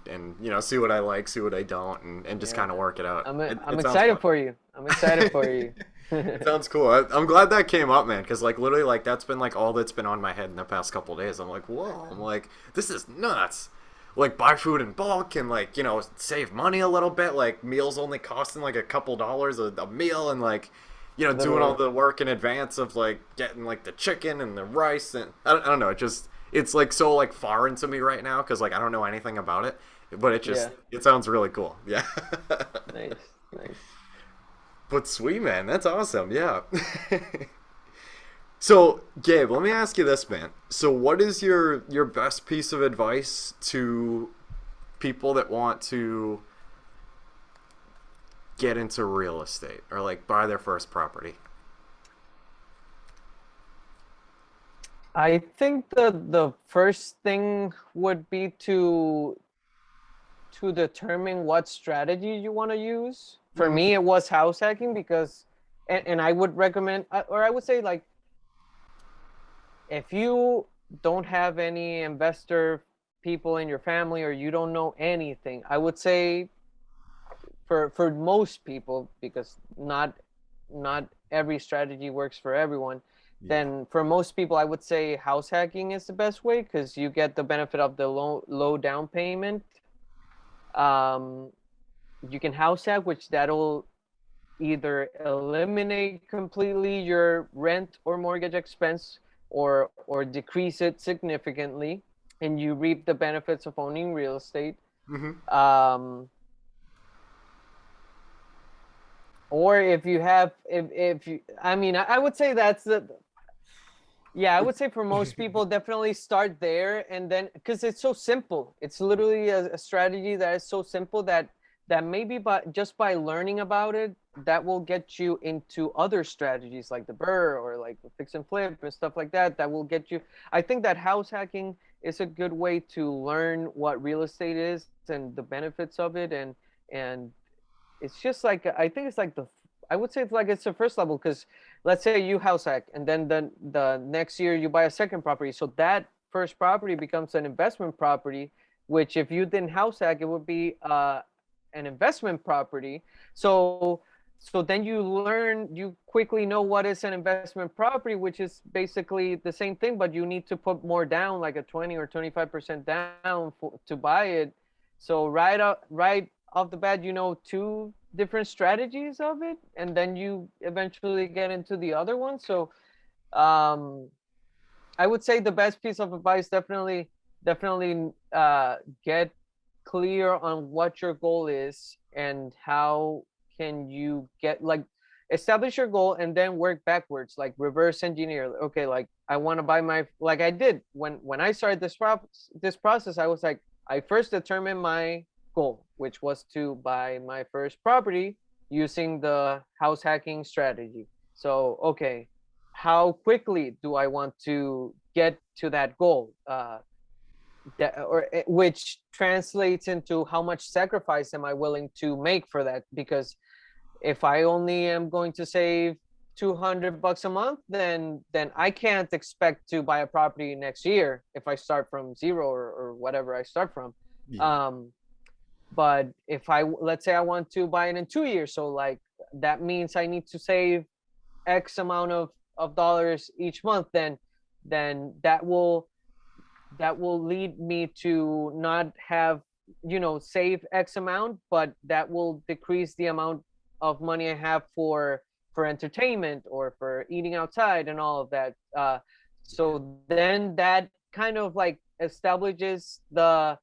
Speaker 2: see what I like, see what I don't, and just
Speaker 1: Yeah,
Speaker 2: kind of
Speaker 1: man.
Speaker 2: work it out.
Speaker 1: I'm
Speaker 2: It sounds
Speaker 1: excited
Speaker 2: fun.
Speaker 1: for you. I'm excited for you.
Speaker 2: It sounds cool. I'm glad that came up, man, because like literally like that's been like all that's been on my head in the past couple days. I'm like, whoa. I'm like, this is nuts. Like buy food in bulk and like save money a little bit. Like meals only costing like a couple dollars a meal and like doing all
Speaker 1: Literally.
Speaker 2: the work in advance of like getting like the chicken and the rice and I don't know. It's like so like foreign to me right now because like I don't know anything about it. But
Speaker 1: Yeah.
Speaker 2: it sounds really cool. Yeah.
Speaker 1: Nice. Nice.
Speaker 2: But sweet, man, that's awesome. Yeah. So, Gabe, let me ask you this, man. So, what is your best piece of advice to people that want to get into real estate or like buy their first property?
Speaker 1: I think the first thing would be to determine what strategy you want to use. For
Speaker 2: Mm,
Speaker 1: me, it was house hacking because, and I would recommend, or I would say like, if you don't have any investor people in your family or you don't know anything, I would say for most people, because not every strategy works for everyone,
Speaker 2: yeah.
Speaker 1: then for most people I would say house hacking is the best way because you get the benefit of the low down payment. um you can house hack, which that'll either eliminate completely your rent or mortgage expense or decrease it significantly. and you reap the benefits of owning real estate.
Speaker 2: Mm-hmm.
Speaker 1: Or if you have, if you, I mean, I would say that's the, yeah, I would say for most people, definitely start there, and then, because it's so simple. It's literally a strategy that is so simple that maybe just by learning about it, that will get you into other strategies like the burr or like the fix and flip and stuff like that. That will get you. I think that house hacking is a good way to learn what real estate is and the benefits of it, and it's just like, I think it's like the, I would say it's like it's the first level, because let's say you house hack and then the next year you buy a second property, so that first property becomes an investment property, which if you didn't house hack, it would be an investment property. So then you learn, you quickly know what is an investment property, which is basically the same thing, but you need to put more down, like a 20 or 25% down to buy it. So right off the bat, you know, two different strategies of it, and then you eventually get into the other one. So um, I would say the best piece of advice, definitely get clear on what your goal is and how can you get, like, establish your goal and then work backwards, like reverse engineer. Okay, like I want to buy my, like I did when I started this process, I was like, I first determined my goal, which was to buy my first property using the house hacking strategy. So okay, how quickly do I want to get to that goal? Which translates into how much sacrifice am I willing to make for that? Because if I only am going to save $200 a month, then I can't expect to buy a property next year if I start from zero, or whatever I start from.
Speaker 2: Yeah.
Speaker 1: But if let's say I want to buy it in 2 years, so like that means I need to save X amount of dollars each month, then that will lead me to not have, save X amount, but that will decrease the amount of money I have for entertainment or for eating outside and all of that. So then that kind of like establishes the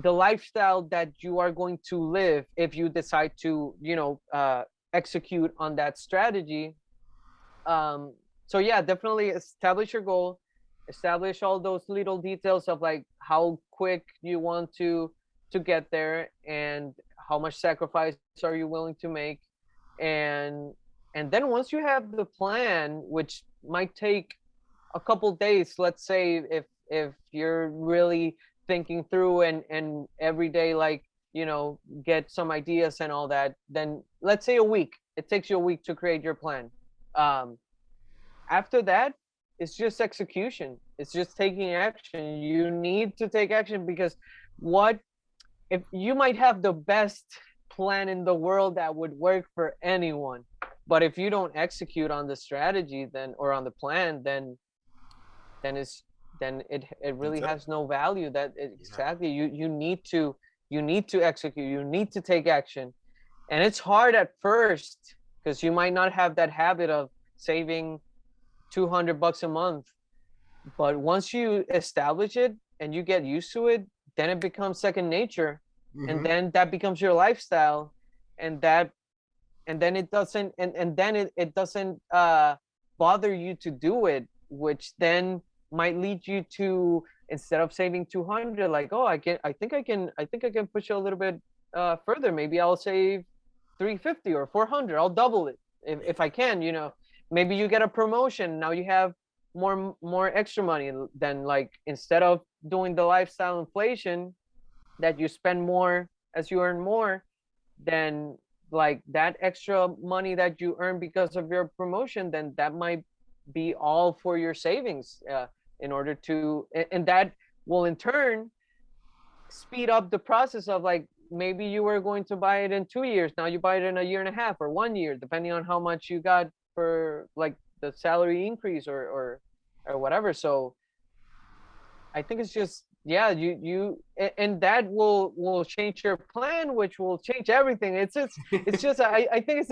Speaker 1: lifestyle that you are going to live if you decide to, execute on that strategy. So yeah, definitely establish your goal, establish all those little details of like how quick you want to get there, and how much sacrifice are you willing to make, and and then once you have the plan, which might take a couple days, let's say, if you're really thinking through and every day, like, get some ideas and all that, then let's say a week, it takes you a week to create your plan. um After that, it's just execution. It's just taking action. You need to take action, because what if you might have the best plan in the world that would work for anyone, but if you don't execute on the strategy, then, or on the plan, then it's then it really has no value. Exactly, you need to execute, you need to take action. And it's hard at first, because you might not have that habit of saving $200 a month, but once you establish it and you get used to it, then it becomes second nature. And
Speaker 2: Mm-hmm.
Speaker 1: then that becomes your lifestyle, and then it doesn't, and then it doesn't bother you to do it, which then might lead you to, instead of saving 200, like, oh, I think I can push it a little bit further. Maybe I'll save 350 or 400. I'll double it if I can. Maybe you get a promotion, now you have more extra money. Then, like, instead of doing the lifestyle inflation that you spend more as you earn more, then, like, that extra money that you earn because of your promotion, then that might be all for your savings, in order to, and that will in turn speed up the process of, like, maybe you were going to buy it in 2 years, now you buy it in a year and a half or 1 year, depending on how much you got for, like, the salary increase, or whatever. So I think it's just, yeah, and that will change your plan, which will change everything. It's just I think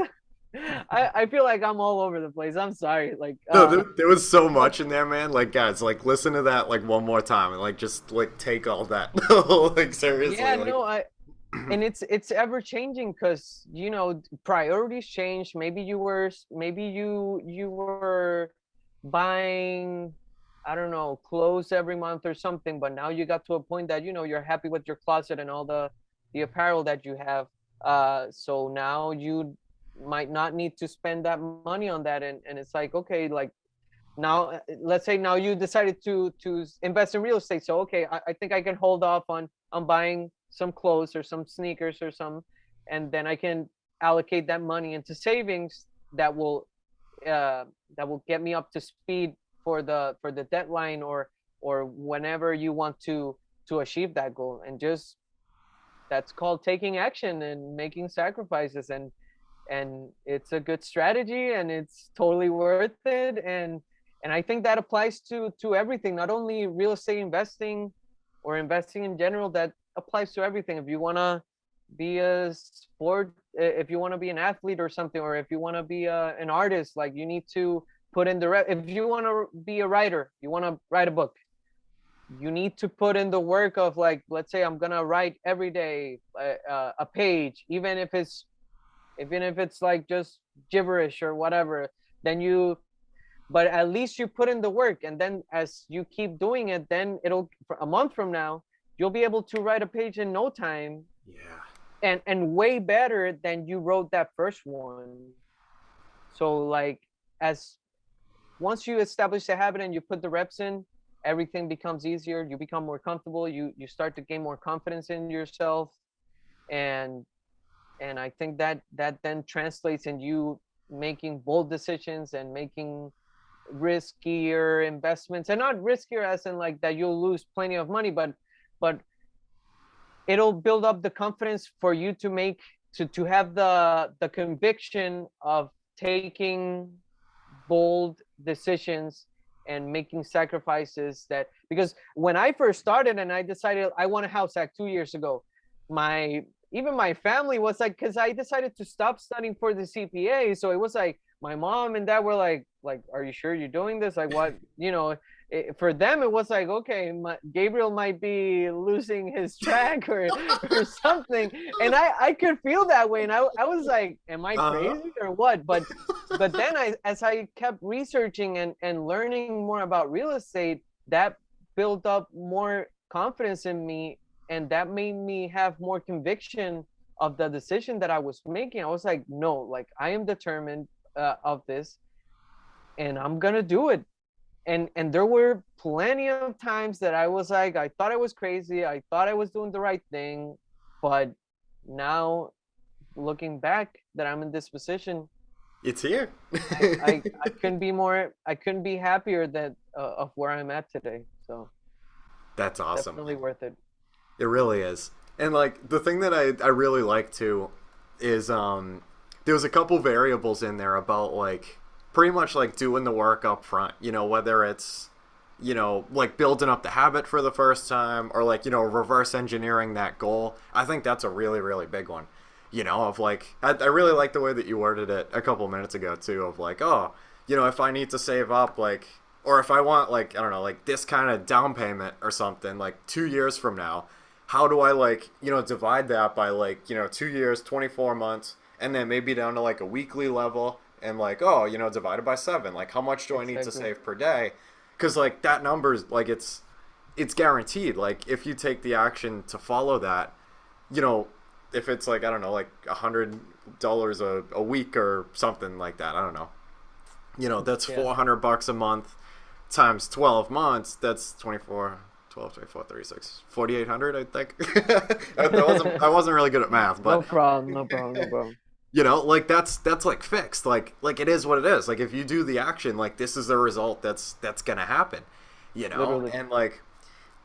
Speaker 1: I feel like I'm all over the place. I'm sorry. Like,
Speaker 2: No, there was so much in there, man. Like, guys, like, listen to that like one more time and like just like take all that. Like, seriously,
Speaker 1: yeah,
Speaker 2: like,
Speaker 1: no, and it's ever changing because priorities change. Maybe you were buying, I don't know, clothes every month or something, but now you got to a point that you're happy with your closet and all the apparel that you have. So now you might not need to spend that money on that, and it's like, okay, like, now let's say now you decided to invest in real estate. So okay, I think I can hold off on buying some clothes or some sneakers or some, and then I can allocate that money into savings that will get me up to speed for the deadline, or whenever you want to achieve that goal. And just, that's called taking action and making sacrifices, and it's a good strategy, and it's totally worth it. And I think that applies to everything, not only real estate investing or investing in general. That applies to everything. If you want to be a sport, if you want to be an athlete or something, or if you want to be an artist, like, you need to put in if you want to be a writer, you want to write a book, you need to put in the work of, like, let's say I'm gonna write every day a page, even if it's like just gibberish or whatever. Then but at least you put in the work, and then as you keep doing it, then a month from now, you'll be able to write a page in no time.
Speaker 2: yeah.
Speaker 1: And way better than you wrote that first one. So, like, as once you establish the habit and you put the reps in, everything becomes easier. You become more comfortable. You start to gain more confidence in yourself, and I think that then translates in you making bold decisions and making riskier investments. And not riskier as in like that you'll lose plenty of money, but it'll build up the confidence for you to have the conviction of taking bold decisions and making sacrifices. Because when I first started and I decided I want a house like 2 years ago, even my family was like, because I decided to stop studying for the CPA. So it was like my mom and dad were like, are you sure you're doing this? Like, what, for them, it was like, okay, Gabriel might be losing his track or something. And I could feel that way. And I was like, am I crazy or what? But then as I kept researching and learning more about real estate, that built up more confidence in me. And that made me have more conviction of the decision that I was making. I was like, no, like, I am determined of this, and I'm gonna do it. And there were plenty of times that I was like, I thought I was crazy, I thought I was doing the right thing, but now, looking back, that I'm in this position,
Speaker 2: It's here.
Speaker 1: I couldn't be happier that of where I'm at today. So
Speaker 2: That's awesome.
Speaker 1: definitely worth it.
Speaker 2: It really is. And like the thing that I really like too is there was a couple variables in there about like pretty much like doing the work up front, whether it's like building up the habit for the first time, or like reverse engineering that goal. I think that's a really, really big one. Of like, I really like the way that you worded it a couple minutes ago too, of like, oh, if I need to save up, like, or if I want, like, I don't know, like this kind of down payment or something, like 2 years from now, how do I, like, divide that by, like, 2 years, 24 months, and then maybe down to like a weekly level, and like, oh, divided by 7, like, how much do I need to save per day? Because like that number's like, it's guaranteed. Like, if you take the action to follow that, if it's like, I don't know, like $100 a week or something like that, I don't know, that's $400 a month times 12 months. That's 24, 12, 24, 36, 4,800, I think. I wasn't really good at math, but
Speaker 1: No problem.
Speaker 2: Like that's like fixed. Like it is what it is. Like, if you do the action, like, this is the result that's gonna happen.
Speaker 1: Literally.
Speaker 2: And like,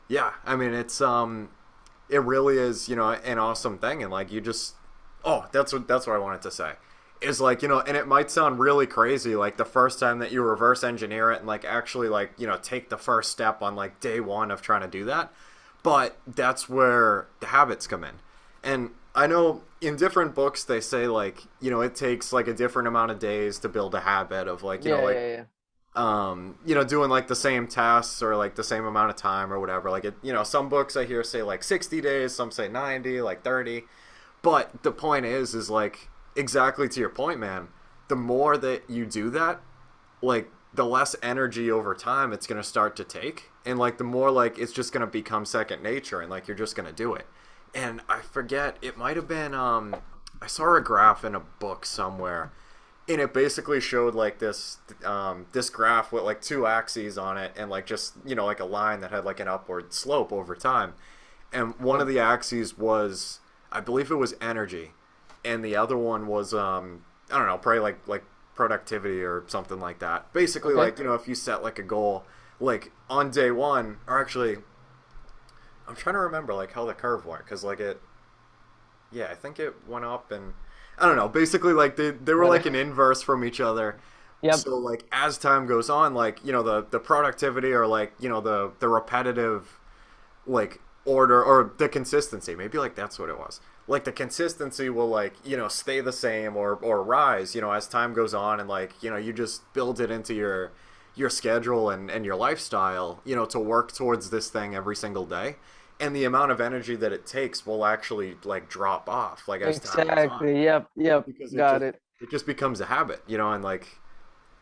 Speaker 2: yeah, I mean, it's it really is, an awesome thing. And like, you just, that's what I wanted to say. Is like, and it might sound really crazy, like the first time that you reverse engineer it and like actually like, take the first step on like day one of trying to do that. But that's where the habits come in. And I know in different books they say like, it takes like a different amount of days to build a habit of like,
Speaker 1: Yeah, yeah, yeah.
Speaker 2: doing like the same tasks or like the same amount of time or whatever. Like some books I hear say like 60 days, some say 90, like 30. But the point is like exactly to your point, man. The more that you do that, like the less energy over time it's going to start to take, and like the more like it's just going to become second nature, and like you're just going to do it. And I forget, it might have been I saw a graph in a book somewhere, and it basically showed like this graph with like two axes on it, and like just like a line that had like an upward slope over time. And one of the axes was, I believe it was energy, and the other one was I don't know, probably like productivity or something like that. Basically,
Speaker 1: Okay.
Speaker 2: like if you set like a goal, like on day one, or actually, I'm trying to remember like how the curve went, because like yeah, I think it went up, and I don't know. Basically, like they were like an inverse from each other.
Speaker 1: Yep.
Speaker 2: So like as time goes on, like the productivity, or like the repetitive like order, or the consistency, maybe like that's what it was, like the consistency will like stay the same or rise as time goes on, and like you just build it into your schedule and your lifestyle to work towards this thing every single day, and the amount of energy that it takes will actually like drop off like as time goes on,
Speaker 1: Exactly. Yep. Yep.
Speaker 2: because
Speaker 1: Got it.
Speaker 2: it just becomes a habit, and like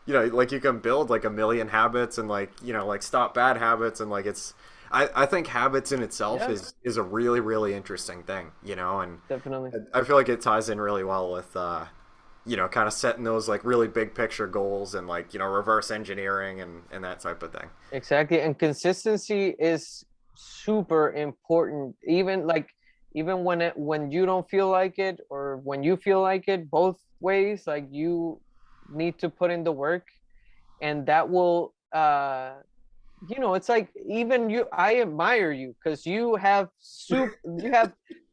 Speaker 2: like you can build like a million habits, and like like stop bad habits, and like it's I think habits in itself
Speaker 1: Yeah.
Speaker 2: is a really really interesting thing, and
Speaker 1: Definitely.
Speaker 2: I feel like it ties in really well with kind of setting those like really big picture goals, and like reverse engineering and that type of thing.
Speaker 1: Exactly. And consistency is super important. Even when you don't feel like it, or when you feel like it, both ways, like you need to put in the work, and that will it's like, even you, I admire you because you have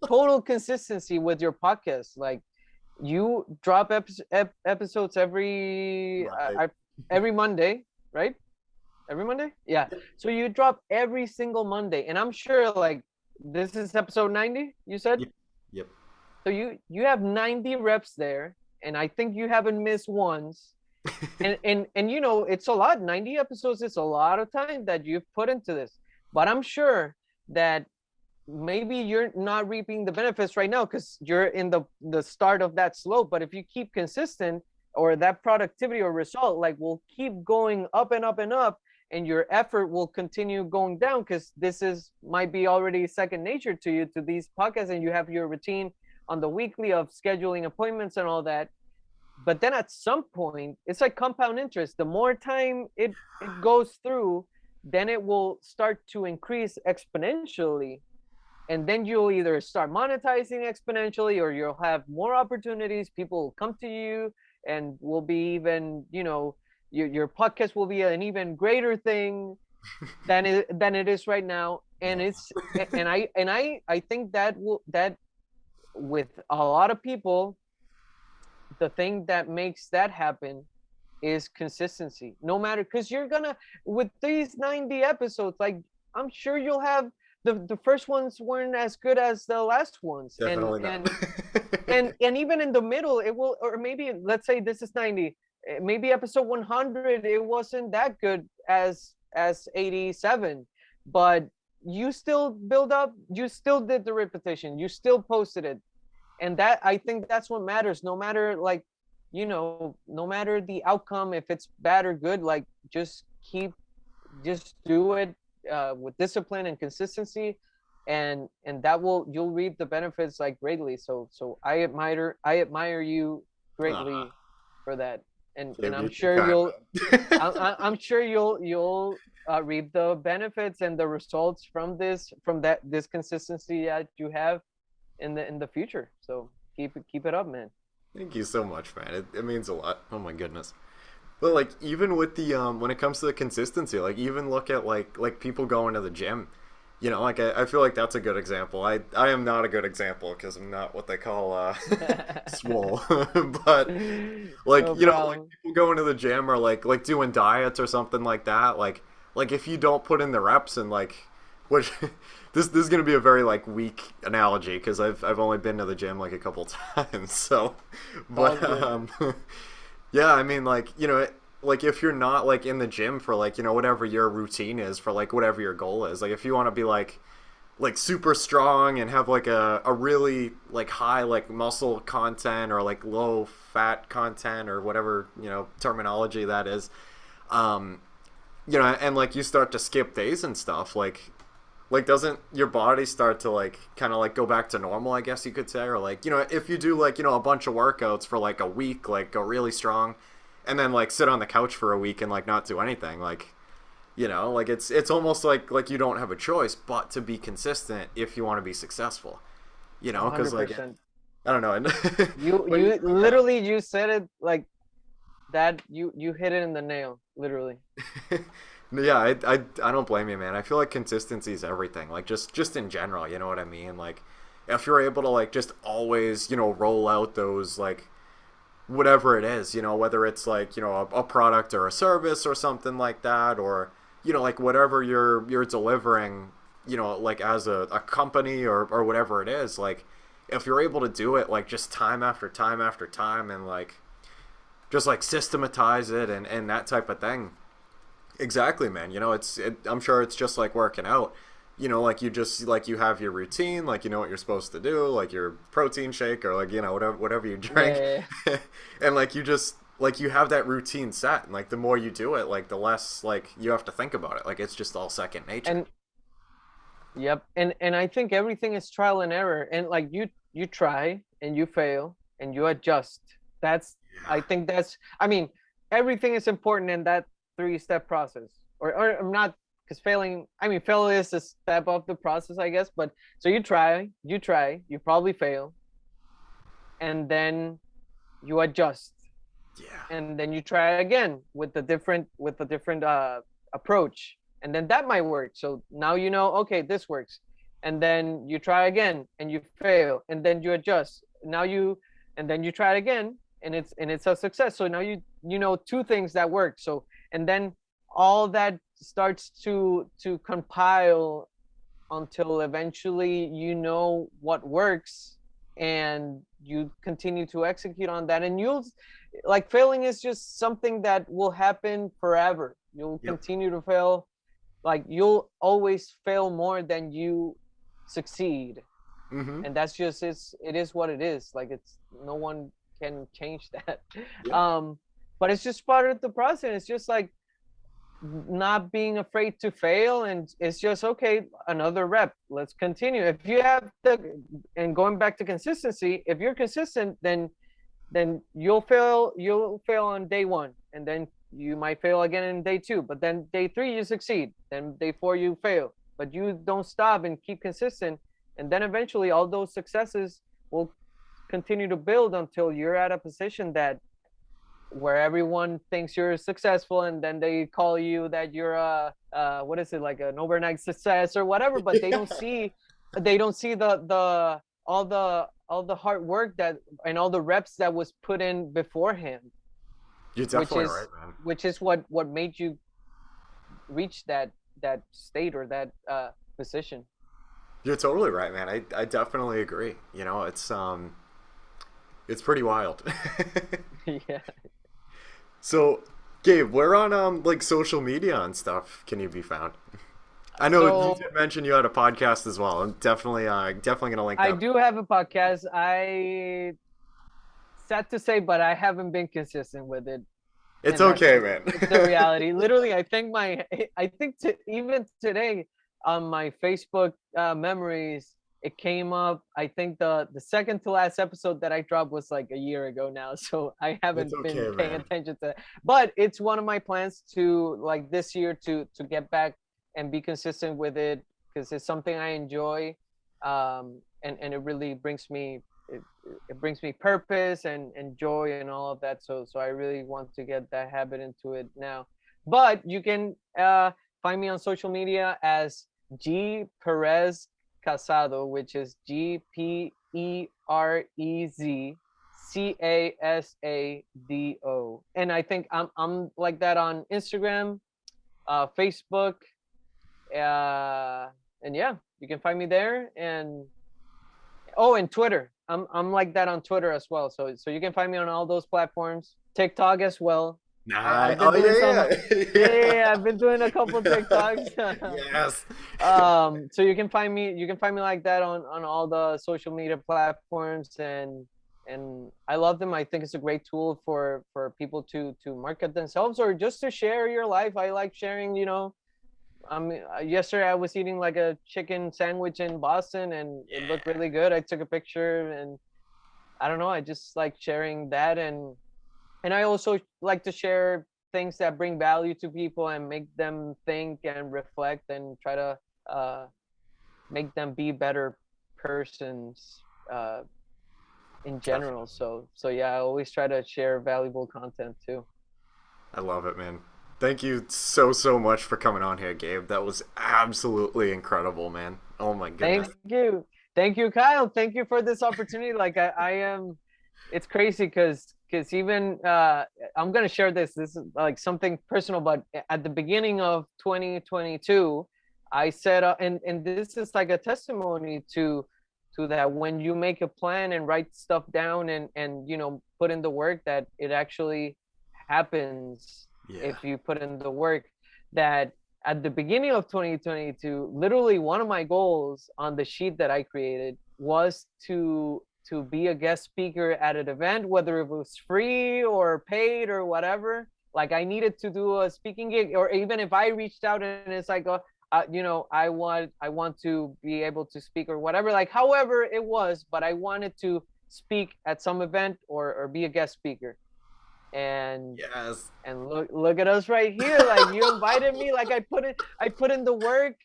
Speaker 1: total consistency with your podcast. Like, you drop episodes
Speaker 2: Monday.
Speaker 1: every Monday, right? Every Monday? Yeah. So you drop every single Monday. And I'm sure like this is episode 90, you said?
Speaker 2: Yep. Yep.
Speaker 1: So you have 90 reps there, and I think you haven't missed once. And it's a lot. 90 episodes is a lot of time that you've put into this. But I'm sure that maybe you're not reaping the benefits right now because you're in the start of that slope. But if you keep consistent, or that productivity or result like will keep going up and up and up, and your effort will continue going down, because might be already second nature to you, to these podcasts, and you have your routine on the weekly of scheduling appointments and all that. But then at some point, it's like compound interest. The more time it goes through, then it will start to increase exponentially. And then you'll either start monetizing exponentially, or you'll have more opportunities. People will come to you, and will be even, your podcast will be an even greater thing than it is right now. And I think that with a lot of people, the thing that makes that happen is consistency. No matter, because you're gonna, with these 90 episodes, like, I'm sure you'll have the first ones weren't as good as the last ones.
Speaker 2: Definitely
Speaker 1: and
Speaker 2: not.
Speaker 1: and even in the middle it will, or maybe let's say this is 90, maybe episode 100 it wasn't that good as 87, but you still build up, you still did the repetition, you still posted it. And that, I think that's what matters, no matter like, no matter the outcome, if it's bad or good, like just do it with discipline and consistency, and that will, you'll reap the benefits like greatly. So I admire you greatly for that. And I'm sure I'm sure you'll reap the benefits and the results from this consistency that you have in the future. So keep it up, man.
Speaker 2: Thank you so much, man. It means a lot. Oh my goodness. But like even with the when it comes to the consistency, like even look at like people going to the gym. Like I feel like that's a good example. I am not a good example because I'm not what they call swole. But like
Speaker 1: No
Speaker 2: like
Speaker 1: problem.
Speaker 2: people going to the gym, or like doing diets or something like that. Like if you don't put in the reps, and like which this is gonna be a very like weak analogy because I've only been to the gym like a couple times. So,
Speaker 1: All
Speaker 2: but
Speaker 1: good.
Speaker 2: yeah, I mean like like if you're not like in the gym for like whatever your routine is for like whatever your goal is, like if you want to be like super strong and have like a really like high like muscle content or like low fat content or whatever terminology that is, um and like you start to skip days and stuff, like doesn't your body start to like kind of like go back to normal, I guess you could say? Or like if you do like a bunch of workouts for like a week, like go really strong, and then like sit on the couch for a week and like not do anything, like like it's almost like you don't have a choice but to be consistent if you want to be successful, because like
Speaker 1: 100%.
Speaker 2: I don't know. But
Speaker 1: You literally you said it like that. You hit it in the nail, literally.
Speaker 2: yeah, I don't blame you, man. I feel like consistency is everything. Like just in general, you know what I mean? Like if you're able to like just always, roll out those like whatever it is, whether it's like, a product or a service or something like that, or like whatever you're delivering, like as a company or whatever it is, like if you're able to do it like just time after time after time and like just like systematize it and that type of thing. Exactly, man. I'm sure it's just like working out. Like you just like you have your routine, like you know what you're supposed to do, like your protein shake or like whatever you drink,
Speaker 1: Yeah.
Speaker 2: and like you just like you have that routine set, and like the more you do it, like the less like you have to think about it. Like it's just all second nature.
Speaker 1: And yep. And I think everything is trial and error. And like you try and you fail and you adjust. That's I
Speaker 2: Yeah.
Speaker 1: think that's I mean, everything is important in that three-step process. Or I'm not because failing I mean failure is a step of the process, I guess. But so you probably fail, and then you adjust.
Speaker 2: Yeah.
Speaker 1: And then you try again with a different approach, and then that might work. So now okay, this works. And then you try again and you fail, and then you adjust. And then you try it again, and it's a success. So now you know two things that work. So and then all that starts to compile until eventually you know what works, and you continue to execute on that, and you'll like failing is just something that will happen forever. You'll
Speaker 2: Yep.
Speaker 1: continue to fail, like you'll always fail more than you succeed.
Speaker 2: Mm-hmm.
Speaker 1: And that's just it is what it is. Like it's no one can change that.
Speaker 2: Yeah.
Speaker 1: um but it's just part of the process. It's just like not being afraid to fail, and it's just okay, another rep, let's continue. If you have the and going back to consistency, if you're consistent, then you'll fail on day one, and then you might fail again in day two, but then day three you succeed, then day four you fail, but you don't stop and keep consistent, and then eventually all those successes will continue to build until you're at a position that where everyone thinks you're successful, and then they call you that you're a what is it, like an overnight success or whatever, but they don't see the all the hard work that and all the reps that was put in beforehand,
Speaker 2: You're
Speaker 1: which
Speaker 2: definitely right,
Speaker 1: is
Speaker 2: man.
Speaker 1: which is what made you reach that state or that position.
Speaker 2: You're totally right, man. I definitely agree. It's pretty wild.
Speaker 1: Yeah.
Speaker 2: So, Gabe, where on like social media and stuff can you be found? I know you
Speaker 1: So
Speaker 2: did mention you had a podcast as well. I'm definitely gonna link
Speaker 1: I
Speaker 2: that.
Speaker 1: do have a podcast. I sad to say, but I haven't been consistent with it,
Speaker 2: It's
Speaker 1: and that's
Speaker 2: okay, man.
Speaker 1: it's the reality. Literally, even today on my Facebook memories, it came up. I think the second to last episode that I dropped was like a year ago now, so I
Speaker 2: It's
Speaker 1: haven't been
Speaker 2: okay,
Speaker 1: paying
Speaker 2: man.
Speaker 1: attention to that. But it's one of my plans to like this year to get back and be consistent with it, because it's something I enjoy, and it really it brings me purpose and joy and all of that. So I really want to get that habit into it now. But you can find me on social media as G Perez Casado, which is GPerezCasado. And I think I'm like that on Instagram, Facebook, yeah, you can find me there. And and Twitter. I'm like that on Twitter as well. So you can find me on all those platforms. TikTok as well. I've been doing I've been doing a couple TikToks.
Speaker 2: Yes.
Speaker 1: So you can find me like that on all the social media platforms, and I love them. I think it's a great tool for people to market themselves or just to share your life. I like sharing, yesterday I was eating like a chicken sandwich in Boston, and it looked really good. I took a picture, and I don't know, I just like sharing that. And I also like to share things that bring value to people and make them think and reflect and try to make them be better persons in general. So yeah, I always try to share valuable content too.
Speaker 2: I love it, man. Thank you so much for coming on here, Gabe. That was absolutely incredible, man. Oh my goodness.
Speaker 1: Thank you, Kyle. Thank you for this opportunity. Like I am, it's crazy because even I'm gonna share this. This is like something personal, but at the beginning of 2022, I set up, and this is like a testimony to that. When you make a plan and write stuff down and put in the work, that it actually happens. If you put in the work. That at the beginning of 2022, literally one of my goals on the sheet that I created was to be a guest speaker at an event, whether it was free or paid or whatever. Like I needed to do a speaking gig, or even if I reached out and it's like, I want to be able to speak or whatever, like however it was, but I wanted to speak at some event or be a guest speaker. And
Speaker 2: yes,
Speaker 1: and look at us right here. Like you invited me, like I put in the work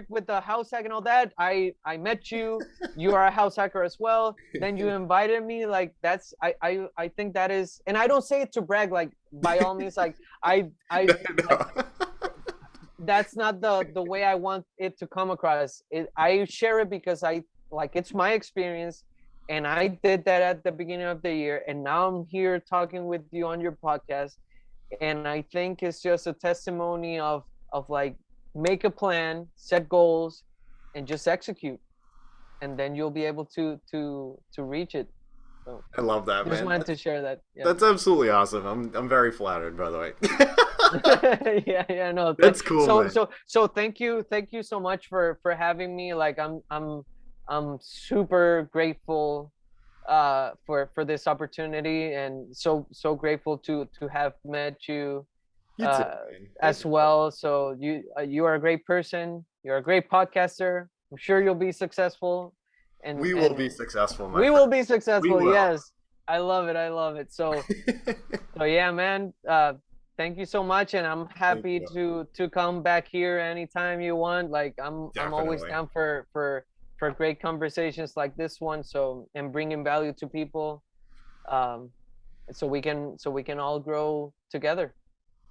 Speaker 1: with the house hack and all that. I met you. You are a house hacker as well. Then you invited me. Like that's I think that is, and I don't say it to brag. Like by all means, like I that's not the way I want it to come across. I share it because it's my experience. And I did that at the beginning of the year, and now I'm here talking with you on your podcast. And I think it's just a testimony of like, make a plan, set goals, and just execute, and then you'll be able to reach it. So
Speaker 2: I love that, man.
Speaker 1: Just wanted to share that. Yeah.
Speaker 2: That's absolutely awesome. I'm very flattered, by the way.
Speaker 1: yeah, no,
Speaker 2: that's cool.
Speaker 1: So thank you so much for having me. Like I'm super grateful for this opportunity, and so grateful to have met you as well. So you are a great person. You're a great podcaster. I'm sure you'll be successful. And
Speaker 2: we will be successful.
Speaker 1: We will be successful. Yes, I love it. So yeah, man. Thank you so much, and I'm happy to come back here anytime you want. Like I'm always down for great conversations like this one, and bringing value to people, so we can all grow together.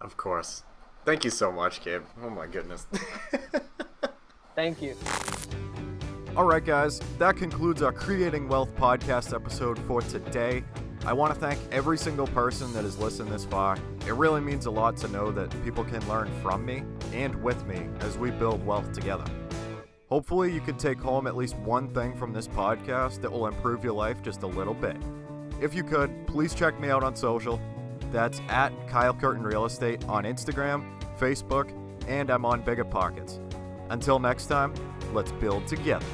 Speaker 2: Of course. Thank you so much, Gabe. Oh my goodness.
Speaker 1: Thank you.
Speaker 2: All right, guys, that concludes our Creating Wealth podcast episode for today. I want to thank every single person that has listened this far. It really means a lot to know that people can learn from me and with me as we build wealth together. Hopefully you can take home at least one thing from this podcast that will improve your life just a little bit. If you could, please check me out on social. That's at Kyle Curtin Real Estate on Instagram, Facebook, and I'm on Biggerpockets. Until next time, let's build together.